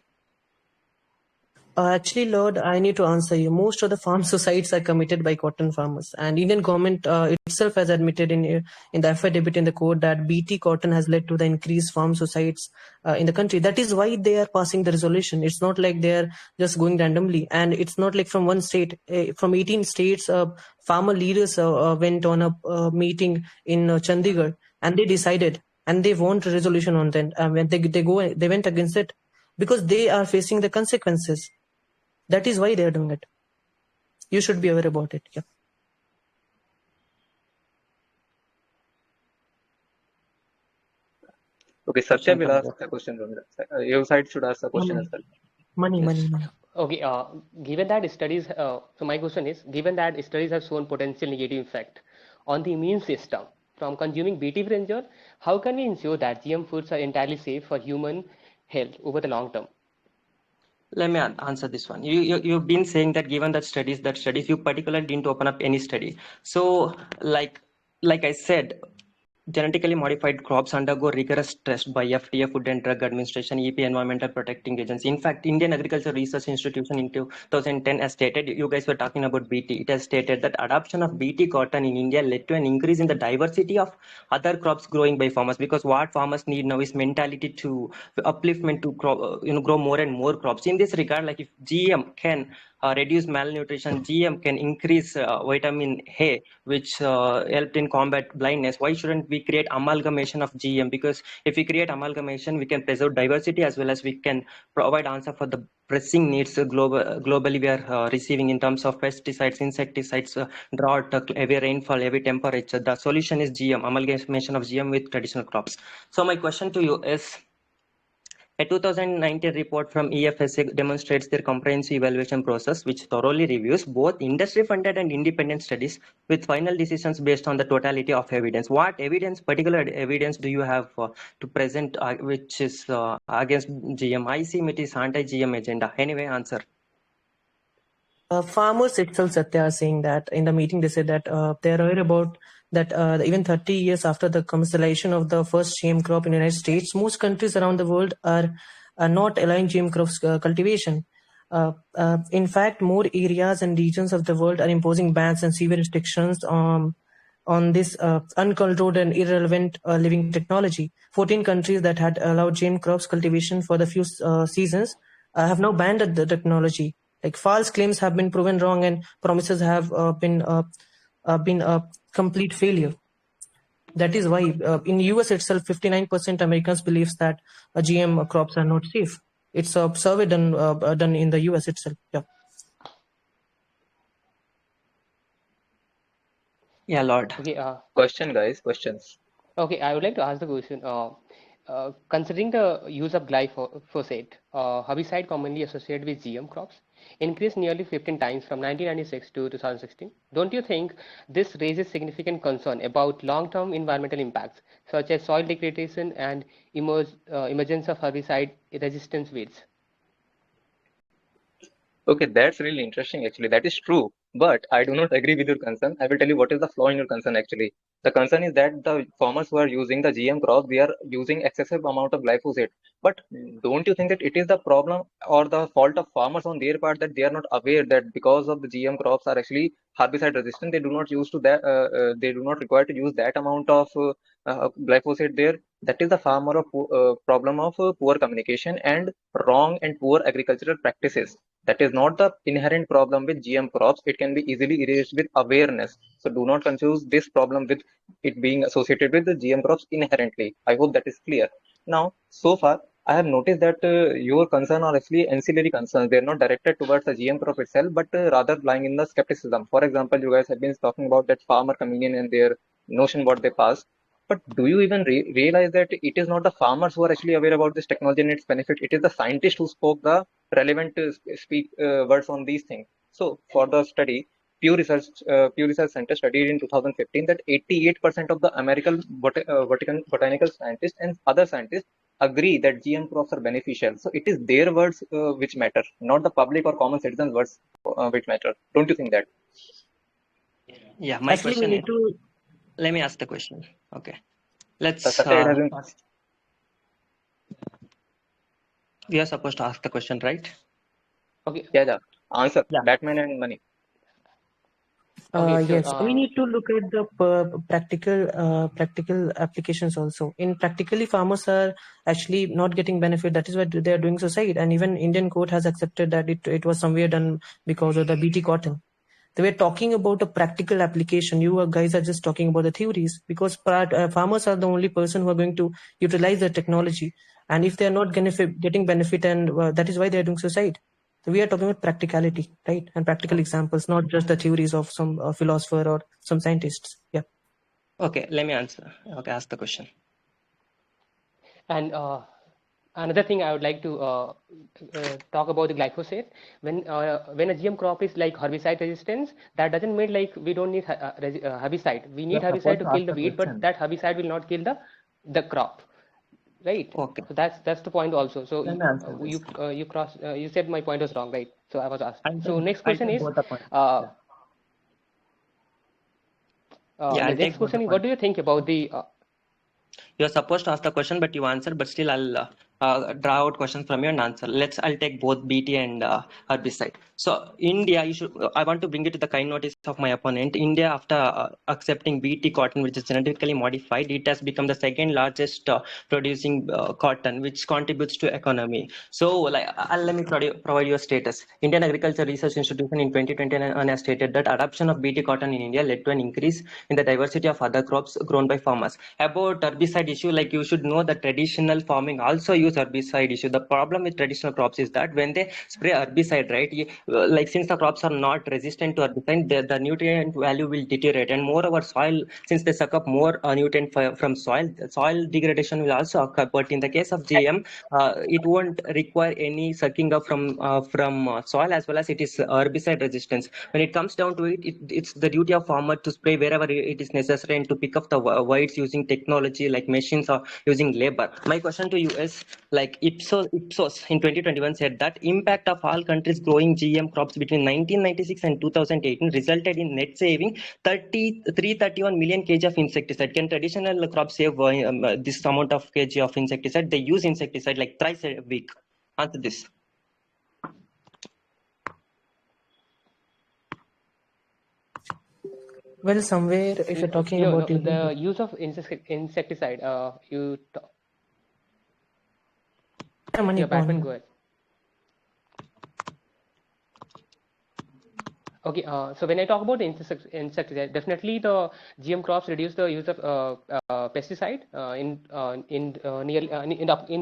Speaker 11: Actually, Lord, I need to answer you. Most of the farm suicides are committed by cotton farmers, and Indian government itself has admitted in the FI debate in the court that Bt cotton has led to the increased farm suicides in the country. That is why they are passing the resolution. It's not like they are just going randomly, and it's not like from one state. From 18 states, farmer leaders went on a meeting in Chandigarh, and they decided, and they want a resolution on that. When they went against it because they are facing the consequences. That is why they are doing it. You should be aware about it. Yeah.
Speaker 8: Okay, Satya will ask a question. Your side should ask a question as well.
Speaker 11: Money.
Speaker 4: Okay, given that studies, so my question is, given that studies have shown potential negative effect on the immune system from consuming Bt brinjal, how can we ensure that GM foods are entirely safe for human health over the long term?
Speaker 13: Let me answer this one. You've been saying that given that studies, you particularly didn't open up any study. So like I said, genetically modified crops undergo rigorous test by FDA, Food and Drug Administration, EP, Environmental Protecting Agency. In fact, Indian Agriculture Research Institution in 2010 has stated, you guys were talking about Bt, it has stated that adoption of Bt cotton in India led to an increase in the diversity of other crops growing by farmers, because what farmers need now is mentality to upliftment to grow more and more crops. In this regard, like if GM can reduce malnutrition, GM can increase vitamin A, which helped in combat blindness, why shouldn't we create amalgamation of GM? Because if we create amalgamation, we can preserve diversity as well as we can provide answer for the pressing needs globally we are receiving in terms of pesticides, insecticides, drought, heavy rainfall, heavy temperature. The solution is GM, amalgamation of GM with traditional crops. So my question to you is, a 2019 report from EFSA demonstrates their comprehensive evaluation process, which thoroughly reviews both industry-funded and independent studies with final decisions based on the totality of evidence. What evidence, particular evidence, do you have to present which is against GM? I see it is anti-GM agenda. Anyway, answer.
Speaker 11: Farmers itself, Satya, are saying that in the meeting they said that they are aware about that even 30 years after the commercialization of the first GM crop in the United States, most countries around the world are not allowing GM crops cultivation. In fact, more areas and regions of the world are imposing bans and severe restrictions on this uncontrolled and irrelevant living technology. 14 countries that had allowed GM crops cultivation for the few seasons have now banned the technology. Like false claims have been proven wrong, and promises have been a complete failure. That is why in US itself, 59% Americans believes that GM crops are not safe. It's a survey done in the US itself. Yeah.
Speaker 13: Yeah, Lord.
Speaker 4: Okay.
Speaker 8: Question, guys. Questions.
Speaker 4: Okay, I would like to ask the question. Considering the use of glyphosate, herbicide commonly associated with GM crops, increased nearly 15 times from 1996 to 2016. Don't you think this raises significant concern about long-term environmental impacts, such as soil degradation and emergence of herbicide-resistant weeds? Okay, that's really interesting actually. That is true. But I do not agree with your concern. I will tell you what is the flaw in your concern actually. The concern is that the farmers who are using the GM crops, they are using excessive amount of glyphosate. But don't you think that it is the problem or the fault of farmers on their part that they are not aware that because of the GM crops are actually herbicide resistant, they do not use to that they do not require to use that amount of glyphosate there. That is the farmer of problem of poor communication and wrong and poor agricultural practices. That is not the inherent problem with GM crops. It can be easily erased with awareness. So do not confuse this problem with it being associated with the GM crops inherently. I hope that is clear. Now, so far, I have noticed that your concern are actually ancillary concerns. They are not directed towards the GM crop itself, but rather lying in the skepticism. For example, you guys have been talking about that farmer communion and their notion what they pass. But do you even realize that it is not the farmers who are actually aware about this technology and its benefit? It is the scientists who spoke the relevant speak words on these things. So for the study, Pew Research Center studied in 2015 that 88% of the American botanical scientists and other scientists agree that GM crops are beneficial. So it is their words which matter, not the public or common citizens' words which matter. Don't you think that?
Speaker 13: Yeah, my
Speaker 11: Actually, we
Speaker 13: question is,
Speaker 11: need to.
Speaker 13: let me ask the question. Okay, let's.
Speaker 4: Satya, it has been passed.
Speaker 13: We are supposed to ask the question, right?
Speaker 4: Okay, yeah. Answer.
Speaker 13: Yeah.
Speaker 4: Batman and money.
Speaker 11: Okay, yes, we need to look at the practical applications also. In practically, farmers are actually not getting benefit. That is why they are doing suicide. And even Indian court has accepted that it was somewhere done because of the BT cotton. They were talking about a practical application. You guys are just talking about the theories because farmers are the only person who are going to utilize the technology. And if they are not getting benefit, and that is why they are doing suicide. So we are talking about practicality, right? And practical examples, not just the theories of some philosopher or some scientists. Yeah.
Speaker 13: Okay, let me answer. Okay, ask the question.
Speaker 4: And another thing I would like to talk about the glyphosate. When a GM crop is like herbicide resistance, that doesn't mean like we don't need herbicide. We need herbicide to kill the weed, but that herbicide will not kill the crop, right?
Speaker 13: Okay.
Speaker 4: So that's the point also. So
Speaker 13: Let me answer this.
Speaker 4: you said my point was wrong, right? So I was asked. So next
Speaker 13: I'll
Speaker 4: question
Speaker 13: take
Speaker 4: is.
Speaker 13: both the points.
Speaker 4: The next question is, what do you think about the?
Speaker 13: You're supposed to ask the question, but you answer. But still, I'll draw out questions from you and answer. I'll take both BT and herbicide. So India, I want to bring it to the kind notice of my opponent. India, after accepting BT cotton, which is genetically modified, it has become the second largest producing cotton, which contributes to economy. So, let me provide you a status. Indian Agriculture Research Institution in 2021 has stated that adoption of BT cotton in India led to an increase in the diversity of other crops grown by farmers. About herbicide issue, like you should know that traditional farming also use herbicide issue. The problem with traditional crops is that when they spray herbicide, right, like since the crops are not resistant to herbicide, the nutrient value will deteriorate, and moreover soil, since they suck up more nutrient from soil degradation will also occur. But in the case of GM, it won't require any sucking up from soil, as well as it is herbicide resistance. When it comes down to it, it's the duty of farmer to spray wherever it is necessary and to pick up the weeds using technology like machines or using labor. My question to you is, like Ipsos in 2021 said that impact of all countries growing GM crops between 1996 and 2018 resulted in net saving 331 million kg of insecticide. Can traditional crops save this amount of kg of insecticide? They use insecticide like thrice a week. Answer this.
Speaker 11: Well, somewhere if you're talking about
Speaker 4: the use of insecticide, Batman, go ahead. Okay, so when I talk about insecticide, definitely the GM crops reduce the use of pesticide in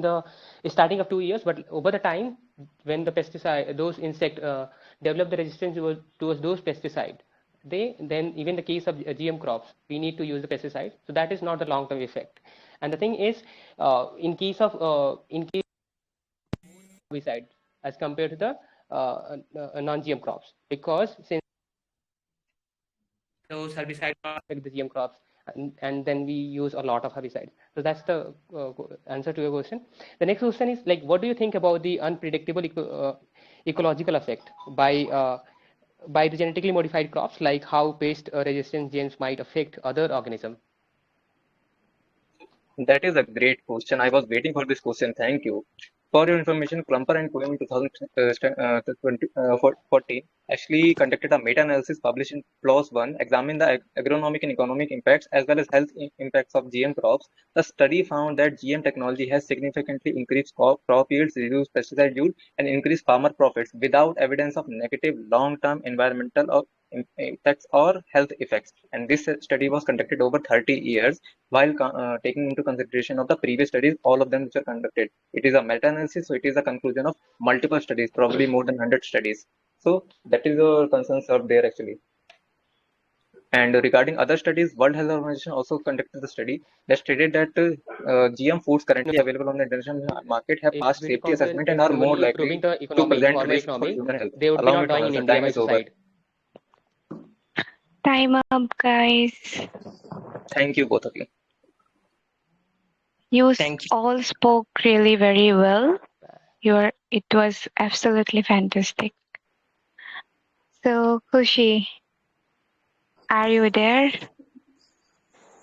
Speaker 4: the starting of 2 years, but over the time, when the pesticide, those insect develop the resistance towards those pesticide, then even the case of GM crops, we need to use the pesticide. So that is not the long-term effect. And the thing is, in case of herbicide as compared to the non-GM crops, because since those herbicides affect the GM crops, and then we use a lot of herbicide. So that's the answer to your question. The next question is, like, what do you think about the unpredictable ecological effect by the genetically modified crops, like how pest resistant genes might affect other organisms?
Speaker 19: That is a great question. I was waiting for this question. Thank you. For your information, Klumper and Cohen in 2014 actually conducted a meta-analysis published in PLOS One, examined the agronomic and economic impacts as well as health impacts of GM crops. The study found that GM technology has significantly increased crop yields, reduced pesticide use, and increased farmer profits without evidence of negative long-term environmental or impacts or health effects. And this study was conducted over 30 years while taking into consideration of the previous studies, all of them which are conducted. It is a meta-analysis, so it is a conclusion of multiple studies, probably more than 100 studies. So that is the concern served there actually. And regarding other studies, World Health Organization also conducted the study that stated that GM foods currently available on the international market have
Speaker 4: It's
Speaker 19: passed
Speaker 4: very
Speaker 19: safety
Speaker 4: confident
Speaker 19: assessment and
Speaker 4: it's
Speaker 19: are more
Speaker 4: only improving
Speaker 19: likely
Speaker 4: the
Speaker 19: to
Speaker 4: economy,
Speaker 19: present
Speaker 4: farmer
Speaker 19: risks for
Speaker 4: economy.
Speaker 19: human health.
Speaker 4: They would be
Speaker 19: Allow me
Speaker 4: not
Speaker 19: to
Speaker 4: dying in
Speaker 19: answer.
Speaker 4: India
Speaker 19: Time
Speaker 4: by
Speaker 19: is over.
Speaker 4: suicide.
Speaker 1: Time up, guys.
Speaker 19: Thank you, both of you.
Speaker 1: You
Speaker 13: Thank you.
Speaker 1: all spoke really very well. It was absolutely fantastic. So, Kushi, are you there?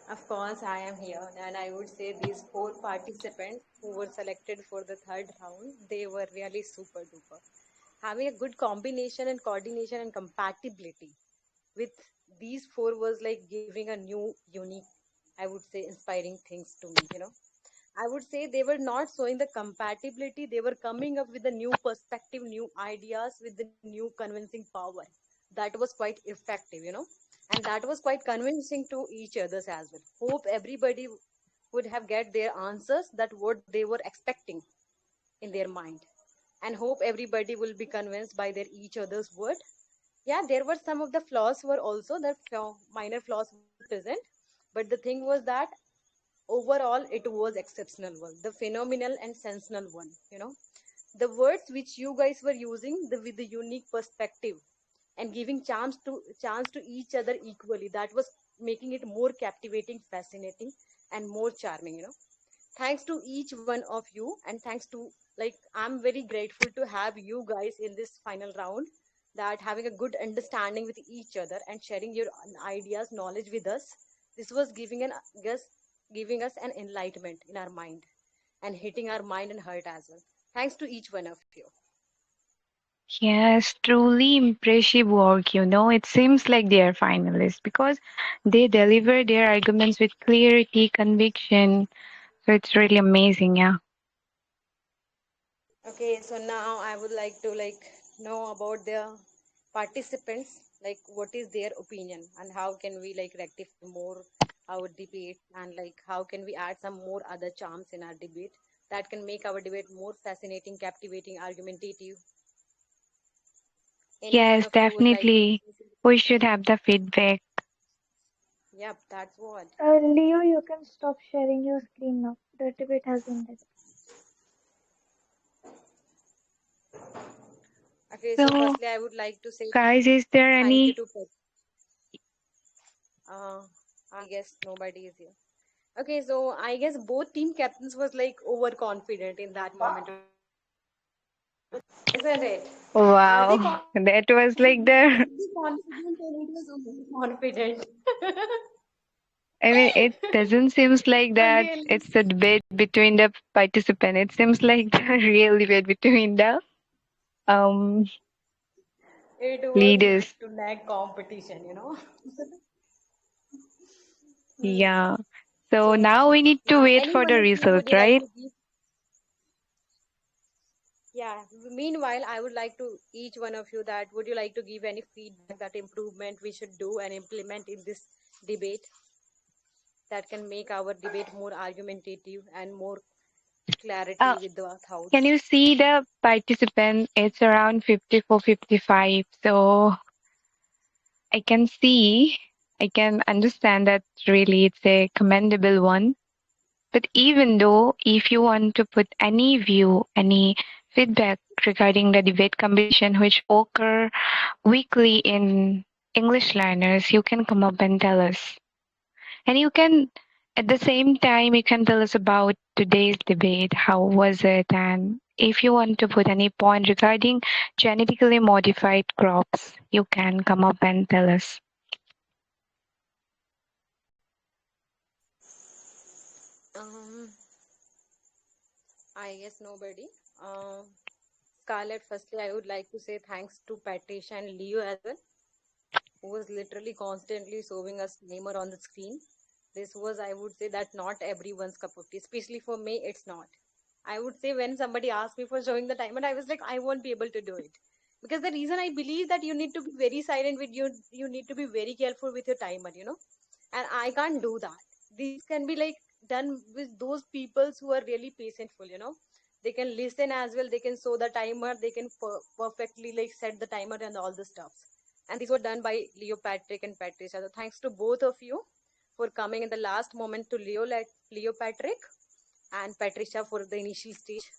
Speaker 2: Of course, I am here, and I would say these four participants who were selected for the third round, they were really super duper. Having a good combination and coordination and compatibility with these four was like giving a new, unique, I would say, inspiring things to me. I would say they were not showing the compatibility, they were coming up with a new perspective, new ideas with the new convincing power. That was quite effective. And that was quite convincing to each others as well. Hope everybody would have get their answers that what they were expecting in their mind. And hope everybody will be convinced by their each other's word. Yeah, there were some of the flaws were also that minor flaws were present, but the thing was that overall it was exceptional one, the phenomenal and sensational one. The words which you guys were using with the unique perspective and giving chance to each other equally, that was making it more captivating, fascinating, and more charming. Thanks to each one of you, and thanks to, like, I'm very grateful to have you guys in this final round, that having a good understanding with each other and sharing your ideas, knowledge with us. This was giving us an enlightenment in our mind and hitting our mind and heart as well. Thanks to each one of you.
Speaker 1: Yes, truly impressive work. It seems like they are finalists because they deliver their arguments with clarity, conviction. So it's really amazing, yeah.
Speaker 2: Okay, so now I would like to know about the participants, like what is their opinion and how can we rectify more our debate, and how can we add some more other charms in our debate that can make our debate more fascinating, captivating, argumentative. Any one
Speaker 1: Yes,
Speaker 2: of you would like to?
Speaker 1: definitely. We should have the feedback.
Speaker 2: Yep, that's what.
Speaker 20: Leo, you can stop sharing your screen now. The debate has ended.
Speaker 2: Okay, so
Speaker 1: So,
Speaker 2: firstly, I would like to say
Speaker 1: guys, is there
Speaker 2: thank you
Speaker 1: any?
Speaker 2: to. I guess nobody is here. Okay, so I guess both team captains was overconfident in that moment, isn't it? Are they
Speaker 1: Wow, that was like the.
Speaker 2: confident or it was overconfident?
Speaker 1: I mean, it doesn't seems like that
Speaker 2: Okay,
Speaker 1: it's a debate between the participant. It seems like the real debate between the um
Speaker 2: it was
Speaker 1: leaders.
Speaker 2: neck to neck competition.
Speaker 1: Yeah. So
Speaker 2: So
Speaker 1: now we need to
Speaker 2: now,
Speaker 1: wait
Speaker 2: any
Speaker 1: for
Speaker 2: one
Speaker 1: the
Speaker 2: of you would
Speaker 1: results,
Speaker 2: you like
Speaker 1: right?
Speaker 2: to give? Yeah. Meanwhile, I would like to each one of you that would you like to give any feedback that improvement we should do and implement in this debate that can make our debate more argumentative and more clarity
Speaker 1: Uh,
Speaker 2: with the
Speaker 1: can
Speaker 2: thoughts.
Speaker 1: you see the participant? It's around 54, 55. So I can see, I can understand that really it's a commendable one. But even though, if you want to put any view, any feedback regarding the debate competition which occur weekly in English learners, you can come up and tell us. And you can, at the same time, you can tell us about today's debate. How was it? And if you want to put any point regarding genetically modified crops, you can come up and tell us.
Speaker 18: I guess nobody. Scarlett, firstly, I would like to say thanks to Patricia and Leo as well, who was literally constantly showing us timer on the screen. This was, I would say, that not everyone's cup of tea. Especially for me, it's not. I would say when somebody asked me for showing the timer, I was like, I won't be able to do it. Because the reason I believe that you need to be very silent with you need to be very careful with your timer, and I can't do that. This can be like done with those people who are really patientful. They can listen as well, they can show the timer, they can perfectly like set the timer and all the stuff. And these were done by Leo, Patrick and Patricia. So thanks to both of you for coming in the last moment to Leo, Patrick and Patricia for the initial stage.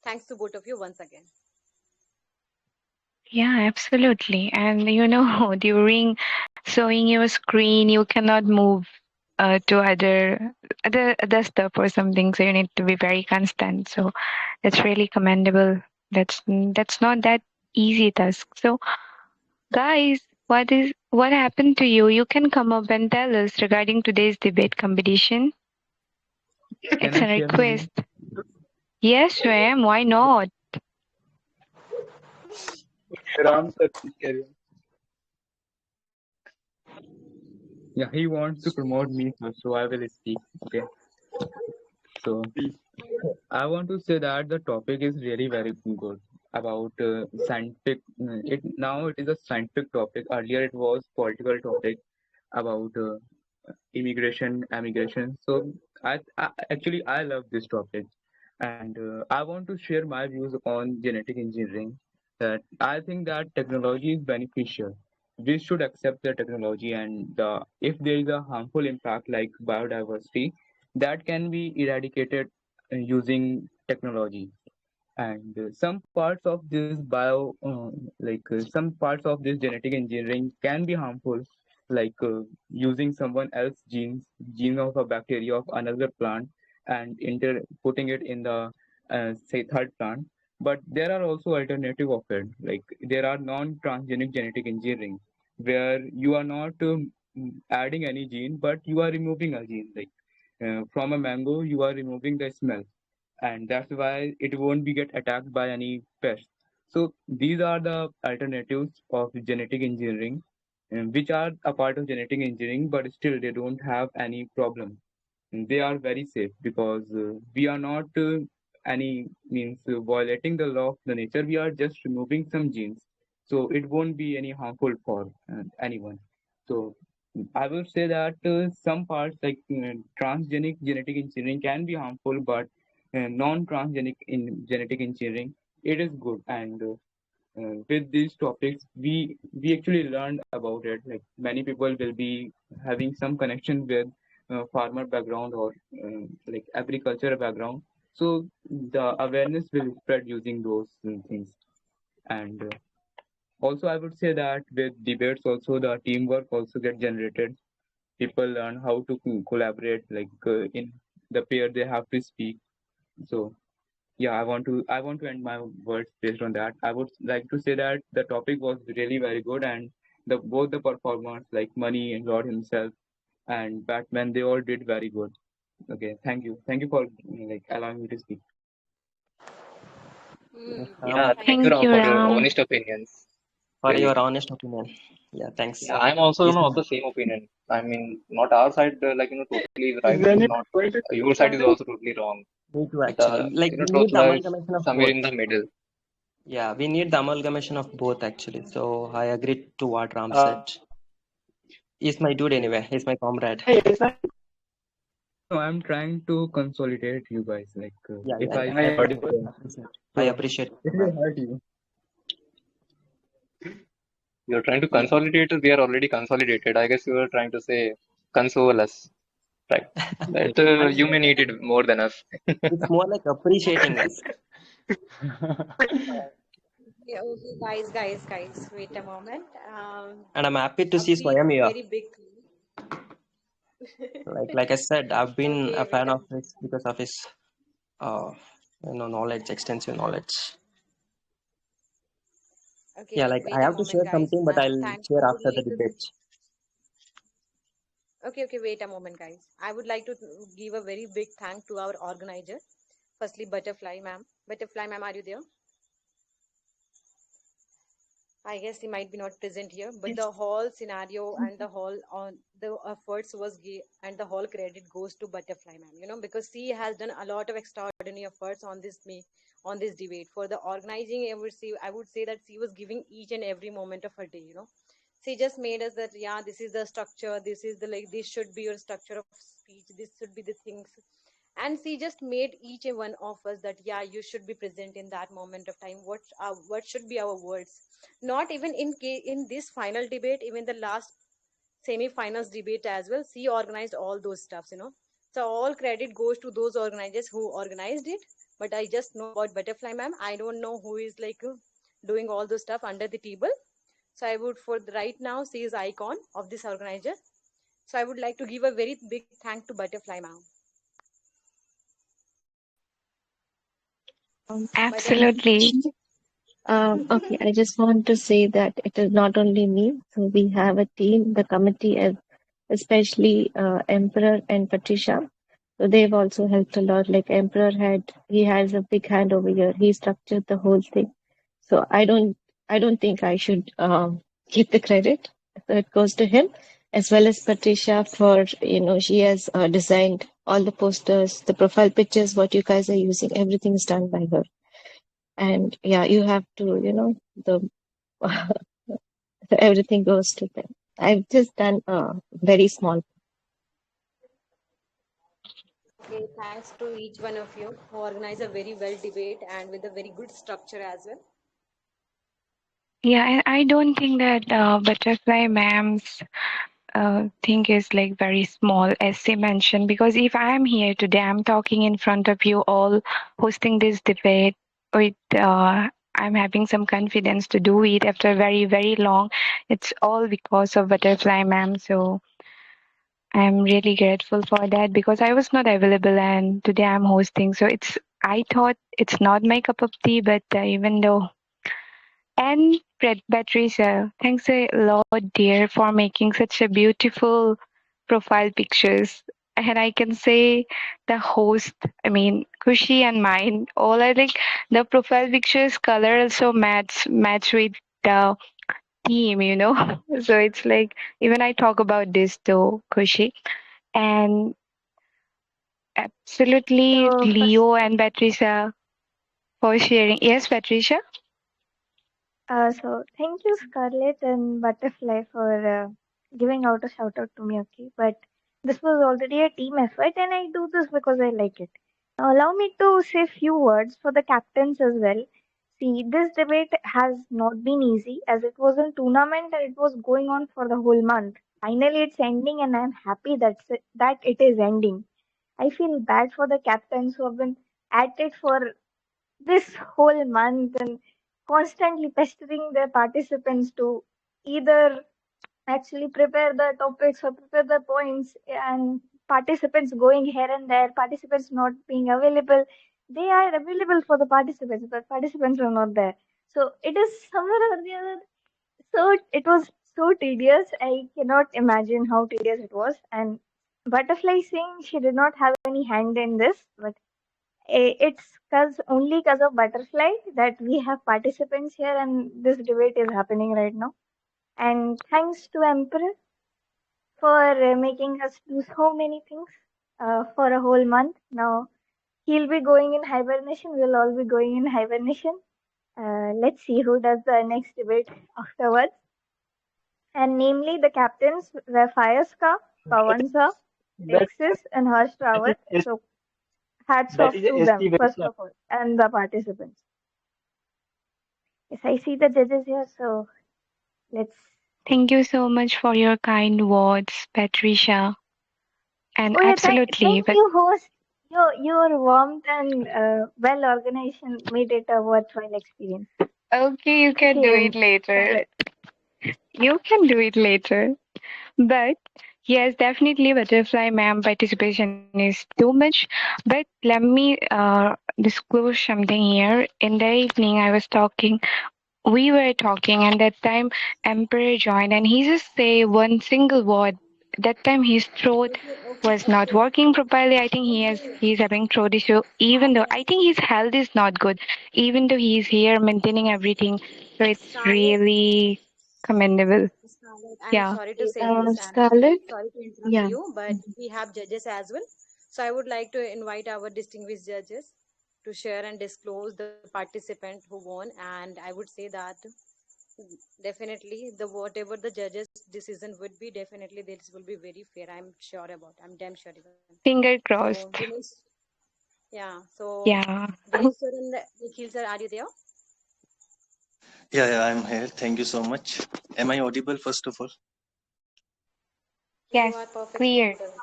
Speaker 18: Thanks to both of you once again.
Speaker 1: Yeah, absolutely. And during showing your screen, you cannot move to other stuff or something. So you need to be very constant. So that's really commendable. That's not that easy task. So guys, what happened to you? You can come up and tell us regarding today's debate competition. It's a request. Yes, Swam, why not?
Speaker 7: Ram sir, please carry on.
Speaker 8: Yeah, he wants to promote me, so I will speak. Okay. So I want to say that the topic is really very good about scientific. It is a scientific topic. Earlier it was political topic about immigration, emigration. So I love this topic, and I want to share my views on genetic engineering. That I think that technology is beneficial. We should accept the technology, and if there is a harmful impact like biodiversity, that can be eradicated using technology. And some parts of this some parts of this genetic engineering can be harmful, like using someone else's gene of a bacteria of another plant and putting it in the say third plant. But there are also alternative of it, like there are non-transgenic genetic engineering where you are not adding any gene, but you are removing a gene. Like from a mango you are removing the smell, and that's why it won't be get attacked by any pest. So these are the alternatives of genetic engineering, which are a part of genetic engineering, but still they don't have any problem. And they are very safe because we are not any means violating the law of the nature. We are just removing some genes, so it won't be any harmful for anyone. So I will say that some parts like transgenic genetic engineering can be harmful, but non-transgenic in genetic engineering it is good. And with these topics, we actually learned about it. Like many people will be having some connection with farmer background or like agriculture background, so the awareness will spread using those things. And also I would say that with debates also the teamwork also get generated. People learn how to collaborate, like in the pair they have to speak. So yeah, I want to end my words based on that. I would like to say that the topic was really very good, and both the performers like Money and Lord himself and Batman, they all did very good. Okay, thank you for like allowing me to speak.
Speaker 13: Yeah,
Speaker 1: Thank
Speaker 19: Ram,
Speaker 1: you,
Speaker 19: for your
Speaker 1: Ram.
Speaker 19: honest opinions.
Speaker 13: for
Speaker 19: Really.
Speaker 13: your honest opinion. Yeah, thanks.
Speaker 19: Yeah, I'm also
Speaker 13: Is
Speaker 19: of the same opinion. I mean, not our side totally is right.
Speaker 7: Is there
Speaker 19: It's
Speaker 7: any
Speaker 19: not
Speaker 7: point?
Speaker 19: your side is also totally wrong.
Speaker 13: me too
Speaker 19: The
Speaker 13: actually. Like we
Speaker 19: truth
Speaker 13: need the
Speaker 19: lies
Speaker 13: amalgamation of
Speaker 19: somewhere
Speaker 13: both.
Speaker 19: in the middle.
Speaker 13: Yeah, we need the amalgamation of both actually. So I agree to what Ram
Speaker 7: Uh,
Speaker 13: said. He's my dude anyway. He's my comrade.
Speaker 8: No, I'm trying to consolidate you guys. Like
Speaker 13: Yeah,
Speaker 8: if
Speaker 13: yeah,
Speaker 8: I
Speaker 13: yeah.
Speaker 8: say what is
Speaker 13: I
Speaker 8: wrong,
Speaker 13: appreciate. I
Speaker 8: so
Speaker 13: appreciate
Speaker 8: it
Speaker 13: it,
Speaker 8: will
Speaker 13: man.
Speaker 8: hurt you.
Speaker 19: You're trying to
Speaker 13: Yeah.
Speaker 19: consolidate us. We are already consolidated. I guess you were trying to say console us, right? But you may need it more than us.
Speaker 13: It's more like appreciating us.
Speaker 18: Yeah, okay, guys, wait a moment.
Speaker 13: And I'm happy to
Speaker 18: A
Speaker 13: see Swayam here.
Speaker 18: very big.
Speaker 13: Like I said, I've been
Speaker 18: Okay,
Speaker 13: a
Speaker 18: wait
Speaker 13: fan
Speaker 18: a
Speaker 13: of his because of his uh, knowledge, extensive knowledge.
Speaker 2: Okay,
Speaker 13: Yeah, like
Speaker 2: wait
Speaker 13: I
Speaker 2: a
Speaker 13: have to
Speaker 2: moment,
Speaker 13: share
Speaker 2: guys.
Speaker 13: something, but
Speaker 2: Ma'am,
Speaker 13: I'll
Speaker 2: thanks.
Speaker 13: share
Speaker 2: I would
Speaker 13: after the
Speaker 2: like to.
Speaker 13: debate.
Speaker 2: Okay, wait a moment, guys. I would like to give a very big thank to our organizer. Firstly, Butterfly, ma'am. Butterfly, ma'am, are you there? I guess he might be not present here, but the whole scenario and the whole on the efforts and the whole credit goes to Butterfly, ma'am. You know, because she has done a lot of extraordinary efforts on this debate for the organizing. I would say that she was giving each and every moment of her day. You know, she just made us that yeah, this is the structure, this is the this should be your structure of speech, this should be the things, and she just made each and one of us that yeah, you should be present in that moment of time. What should be our words, not even in this final debate, even the last semi-finals debate as well, she organized all those stuffs, you know. So all credit goes to those organizers who organized it, but I just know about Butterfly, ma'am. I don't know who is like doing all those stuff under the table. So I would, for the right now, she is icon of this organizer. So I would like to give a very big thank to Butterfly, ma'am.
Speaker 1: Absolutely.
Speaker 12: Okay, I just want to say that it is not only me. So we have a team, the committee, especially Emperor and Patricia. So they've also helped a lot. Like Emperor he has a big hand over here. He structured the whole thing. So I don't think I should give the credit. So it goes to him, as well as Patricia for, she has designed all the posters, the profile pictures, what you guys are using. Everything is done by her. And yeah, you have to, the everything goes to them. I've just done a very small.
Speaker 2: Okay, thanks to each one of you who organized a very well debate and with a very good structure as well.
Speaker 1: Yeah, and I don't think that Butterfly Ma'am's thing is like very small, as she mentioned, because if I'm here today, I'm talking in front of you all, hosting this debate with, I'm having some confidence to do it after very, very long. It's all because of Butterfly Ma'am. So I'm really grateful for that because I was not available and today I'm hosting. So I thought it's not my cup of tea, but even though. And Patricia, thanks a lot, dear, for making such a beautiful profile pictures. And I can say the host, I mean, Kushi and mine, all are like the profile pictures color also match with the theme, you know. So it's like even I talk about this to Kushi, and absolutely
Speaker 20: So first,
Speaker 1: Leo and Patricia for sharing. Yes, Patricia.
Speaker 20: so thank you, Scarlett and Butterfly, for giving out a shout out to me. Okay, but this was already a team effort, and I do this because I like it. Now, allow me to say few words for the captains as well. See, this debate has not been easy as it was a tournament and it was going on for the whole month. Finally, it's ending, and I'm happy that it is ending. I feel bad for the captains who have been at it for this whole month and constantly pestering their participants to either actually prepare the topics or prepare the points, and participants going here and there, participants not being available. They are available for the participants, but participants are not there. So it is somewhere or the other. So it was so tedious. I cannot imagine how tedious it was. And Butterfly saying she did not have any hand in this, but it's only because of Butterfly that we have participants here and this debate is happening right now. And thanks to Emperor for making us do so many things for a whole month. Now he'll be going in hibernation. We'll all be going in hibernation. Let's see who does the next debate afterwards. And namely, the captains were Fireska, Pawansa,
Speaker 16: That
Speaker 20: Texas, and Harsh
Speaker 16: that
Speaker 20: Rawat.
Speaker 16: is
Speaker 20: So hats
Speaker 16: that
Speaker 20: off
Speaker 16: is a
Speaker 20: to them,
Speaker 16: ST
Speaker 20: first
Speaker 16: version.
Speaker 20: of all, and the participants. Yes, I see the judges here, so let's.
Speaker 1: Thank you so much for your kind words, Patricia. And
Speaker 20: Oh yeah,
Speaker 1: absolutely,
Speaker 20: thank
Speaker 1: but
Speaker 20: you, host. Your warmth and well organization made it a worthwhile experience.
Speaker 1: okay, you can do
Speaker 20: Okay,
Speaker 1: it later.
Speaker 20: Scarlett.
Speaker 1: You can do it later. But Yes, definitely butterfly ma'am participation is too much. But let me disclose something here. In the evening I was talking we were talking and that time Emperor joined and he just say one single word. That time his throat was not working properly. I think he's having throat issue. Even though I think his health is not good, even though he's here maintaining everything. So it's
Speaker 2: Scarlett,
Speaker 1: really commendable.
Speaker 2: Scarlett, I'm
Speaker 1: Yeah.
Speaker 2: sorry to
Speaker 12: Okay,
Speaker 2: say this and
Speaker 12: Scarlett?
Speaker 2: sorry to interrupt
Speaker 12: Yeah.
Speaker 2: you, but we have judges as well. So I would like to invite our distinguished judges to share and disclose the participant who won. And I would say that definitely the whatever the judges' decision would be, definitely this will be very fair. I'm sure about. I'm damn sure even.
Speaker 1: Finger
Speaker 2: So
Speaker 1: crossed.
Speaker 2: Dinesh, yeah. So
Speaker 1: Yeah.
Speaker 2: Dinesh sir and Nikhil sir, are you there?
Speaker 3: Yeah, I'm here. Thank you so much. Am I audible first of all?
Speaker 2: You
Speaker 1: Yes.
Speaker 2: are perfectly
Speaker 1: Clear.
Speaker 2: audible.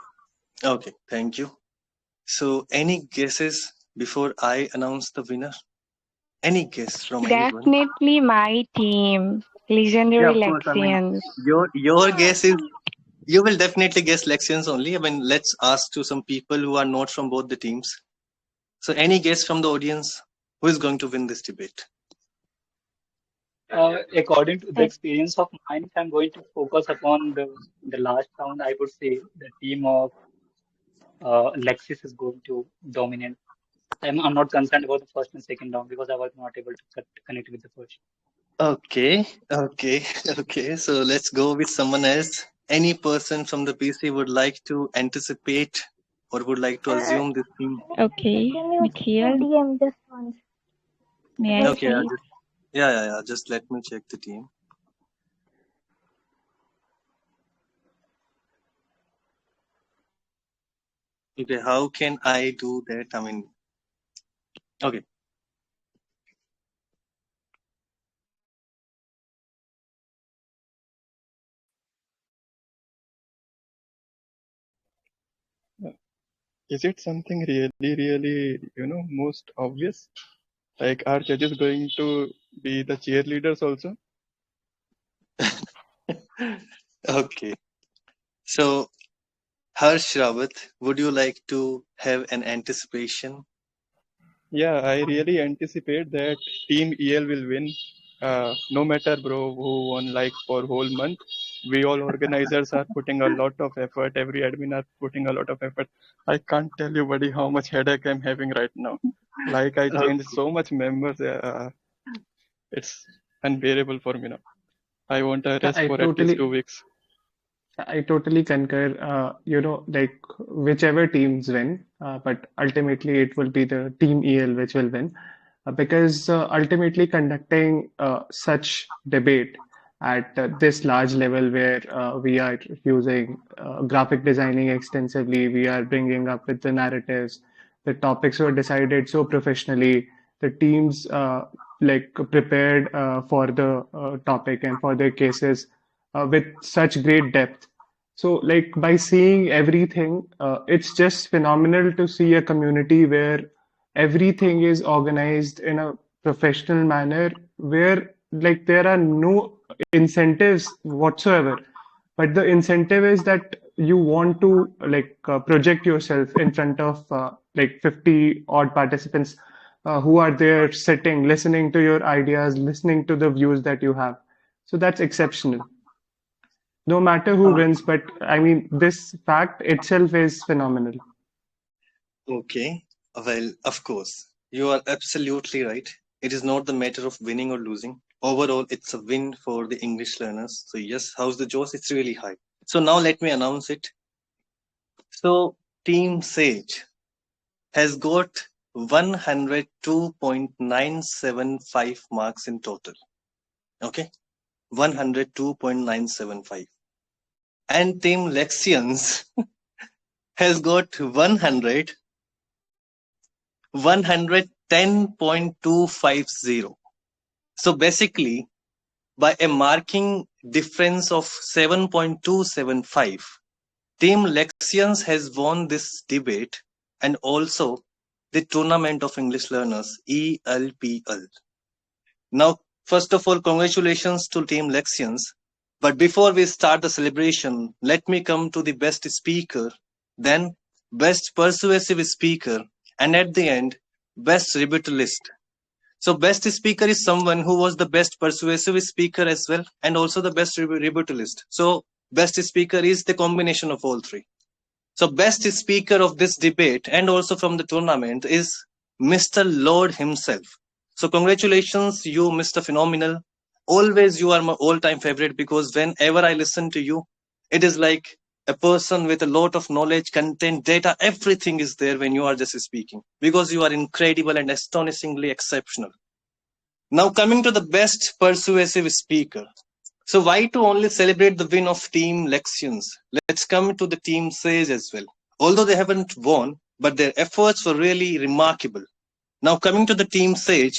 Speaker 3: Okay, thank you. So, any guesses before I announce the winner? Any guess from anyone?
Speaker 1: Definitely my team.
Speaker 3: Yeah,
Speaker 1: Legendary
Speaker 3: of course. I mean,
Speaker 1: Lexions.
Speaker 3: your guess is you will definitely guess Lexions only. I mean, let's ask to some people who are not from both the teams. So, any guess from the audience who is going to win this debate?
Speaker 16: According to the experience of mine, if I'm going to focus upon the last round, I would say the team of Lexis is going to dominate. I'm not concerned about the first and second round because I was not able to connect with the first.
Speaker 3: Okay, okay, okay. So let's go with someone else. Any person from the PC would like to anticipate or would like to
Speaker 20: Uh,
Speaker 3: assume this team?
Speaker 20: can
Speaker 1: Okay.
Speaker 20: you check your
Speaker 1: Nikhil,
Speaker 20: DM just once?
Speaker 1: may I
Speaker 20: Well,
Speaker 3: Okay,
Speaker 20: check.
Speaker 3: I'll
Speaker 1: speak?
Speaker 3: just yeah. Just let me check the team. Okay, how can I do that? I mean, okay.
Speaker 14: Is it something really, most obvious? Like, are judges going to be the cheerleaders also?
Speaker 3: Okay. So, Harsh Rawat, would you like to have an anticipation?
Speaker 14: Yeah, I really anticipate that Team EL will win. No matter, bro, who won like for whole month. We all organizers are putting a lot of effort. Every admin are putting a lot of effort. I can't tell you, buddy, how much headache I'm having right now. Like I changed
Speaker 3: Okay.
Speaker 14: so much members. It's unbearable for me now. I want a
Speaker 21: Yeah,
Speaker 14: rest for at least 2 weeks.
Speaker 21: I totally concur. Like whichever teams win, but ultimately it will be the team EL which will win, because ultimately conducting such debate at this large level where we are using graphic designing extensively, we are bringing up with the narratives, the topics were decided so professionally, the teams like prepared for the topic and for their cases with such great depth. So, like by seeing everything, it's just phenomenal to see a community where everything is organized in a professional manner, where like there are no incentives whatsoever. But the incentive is that you want to like project yourself in front of like 50 odd participants who are there sitting, listening to your ideas, listening to the views that you have. So that's exceptional. No matter who wins, but I mean, this fact itself is phenomenal.
Speaker 3: Okay. Well, of course, you are absolutely right. It is not the matter of winning or losing. Overall, it's a win for the English learners. So, yes, how's the jaws? It's really high. So, now let me announce it. So, Team Sage has got 102.975 marks in total. Okay. 102.975. And Team Lexions has got 110.250. So basically, by a marking difference of 7.275, Team Lexions has won this debate and also the Tournament of English Learners, ELPL. Now, first of all, congratulations to Team Lexions. But before we start the celebration, let me come to the best speaker, then best persuasive speaker, and at the end, best rebuttalist. So best speaker is someone who was the best persuasive speaker as well, and also the best rebuttalist. So best speaker is the combination of all three. So best speaker of this debate and also from the tournament is Mr. Lord himself. So congratulations, you Mr. Phenomenal. Always you are my all-time favorite because whenever I listen to you, it is like a person with a lot of knowledge, content, data, everything is there when you are just speaking because you are incredible and astonishingly exceptional. Now coming to the best persuasive speaker. So why to only celebrate the win of Team Lexions? Let's come to the Team 𝙀𝙀 as well. Although they haven't won, but their efforts were really remarkable. Now coming to the Team 𝙀𝙀,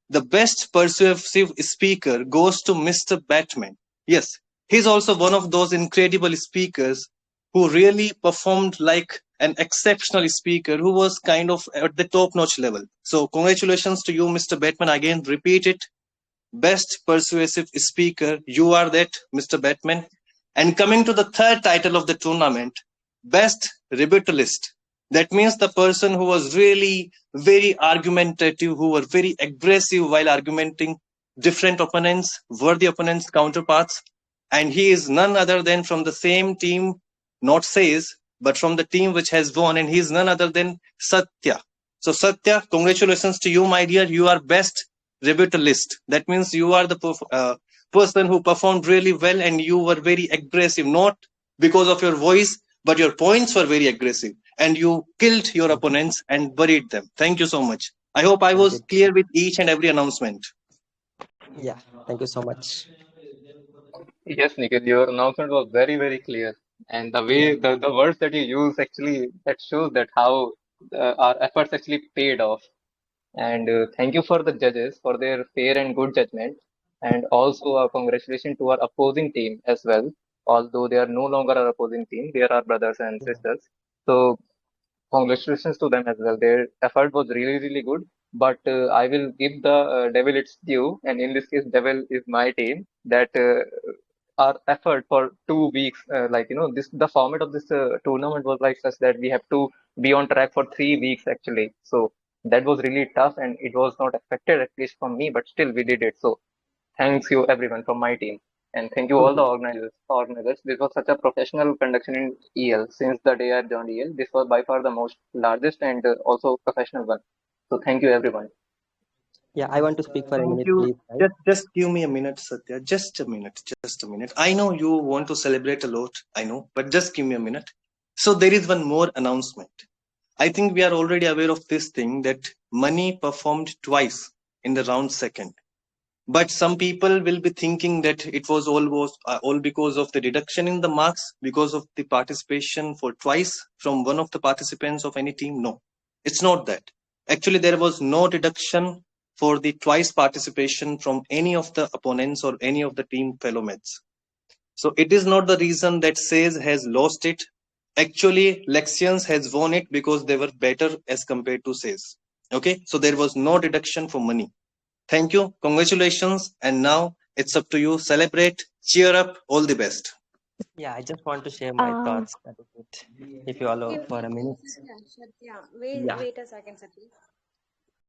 Speaker 3: the best persuasive speaker goes to Mr. Batman. Yes, he's also one of those incredible speakers who really performed like an exceptional speaker who was kind of at the top-notch level. So congratulations to you, Mr. Batman. Again, repeat it. Best persuasive speaker, you are that, Mr. Batman. And coming to the third title of the tournament, best rebuttalist. That means the person who was really very argumentative, who were very aggressive while argumenting different opponents, worthy opponents, counterparts. And he is none other than from the same team, not 𝙀𝙀, but from the team which has won, and he is none other than Satya. So Satya, congratulations to you, my dear. You are best rebuttalist. That means you are the person who performed really well and you were very aggressive, not because of your voice, but your points were very aggressive and you killed your opponents and buried them. Thank you so much. I hope I was clear with each and every announcement.
Speaker 13: Yeah, thank you so much.
Speaker 19: Yes, Nikhil, your announcement was very, very clear. And the way, the words that you use actually, that shows that how our efforts actually paid off. And thank you for the judges for their fair and good judgment. And also congratulations to our opposing team as well. Although they are no longer our opposing team, they are our brothers and sisters. So congratulations to them as well. Their effort was really, really good. But I will give the devil its due, and in this case, devil is my team. That our effort for 2 weeks, this the format of this tournament was like such that we have to be on track for 3 weeks actually. So that was really tough, and it was not affected at least from me, but still we did it. So thanks you everyone from my team. And thank you all the organizers. This was such a professional conduction in EL. Since the day I joined EL, this was by far the most largest and also professional one. So thank you everyone.
Speaker 13: Yeah, I want to speak for a
Speaker 3: Thank
Speaker 13: minute,
Speaker 3: you.
Speaker 13: please. Right?
Speaker 3: Just give me a minute, Satya. Just a minute. Just a minute. I know you want to celebrate a lot. I know, but just give me a minute. So there is one more announcement. I think we are already aware of this thing that Money performed twice in the round second. But some people will be thinking that it was all because of the deduction in the marks, because of the participation for twice from one of the participants of any team. No, it's not that. Actually, there was no deduction for the twice participation from any of the opponents or any of the team fellow mates. So it is not the reason that 𝙀𝙀 has lost it. Actually, Lexions has won it because they were better as compared to 𝙀𝙀. Okay, so there was no deduction for money. Thank you. Congratulations. And now it's up to you. Celebrate. Cheer up. All the best.
Speaker 13: Yeah, I just want to share my thoughts. That is it. If you allow for a minute.
Speaker 2: Yeah, wait,
Speaker 13: Yeah.
Speaker 2: wait a second, Sati.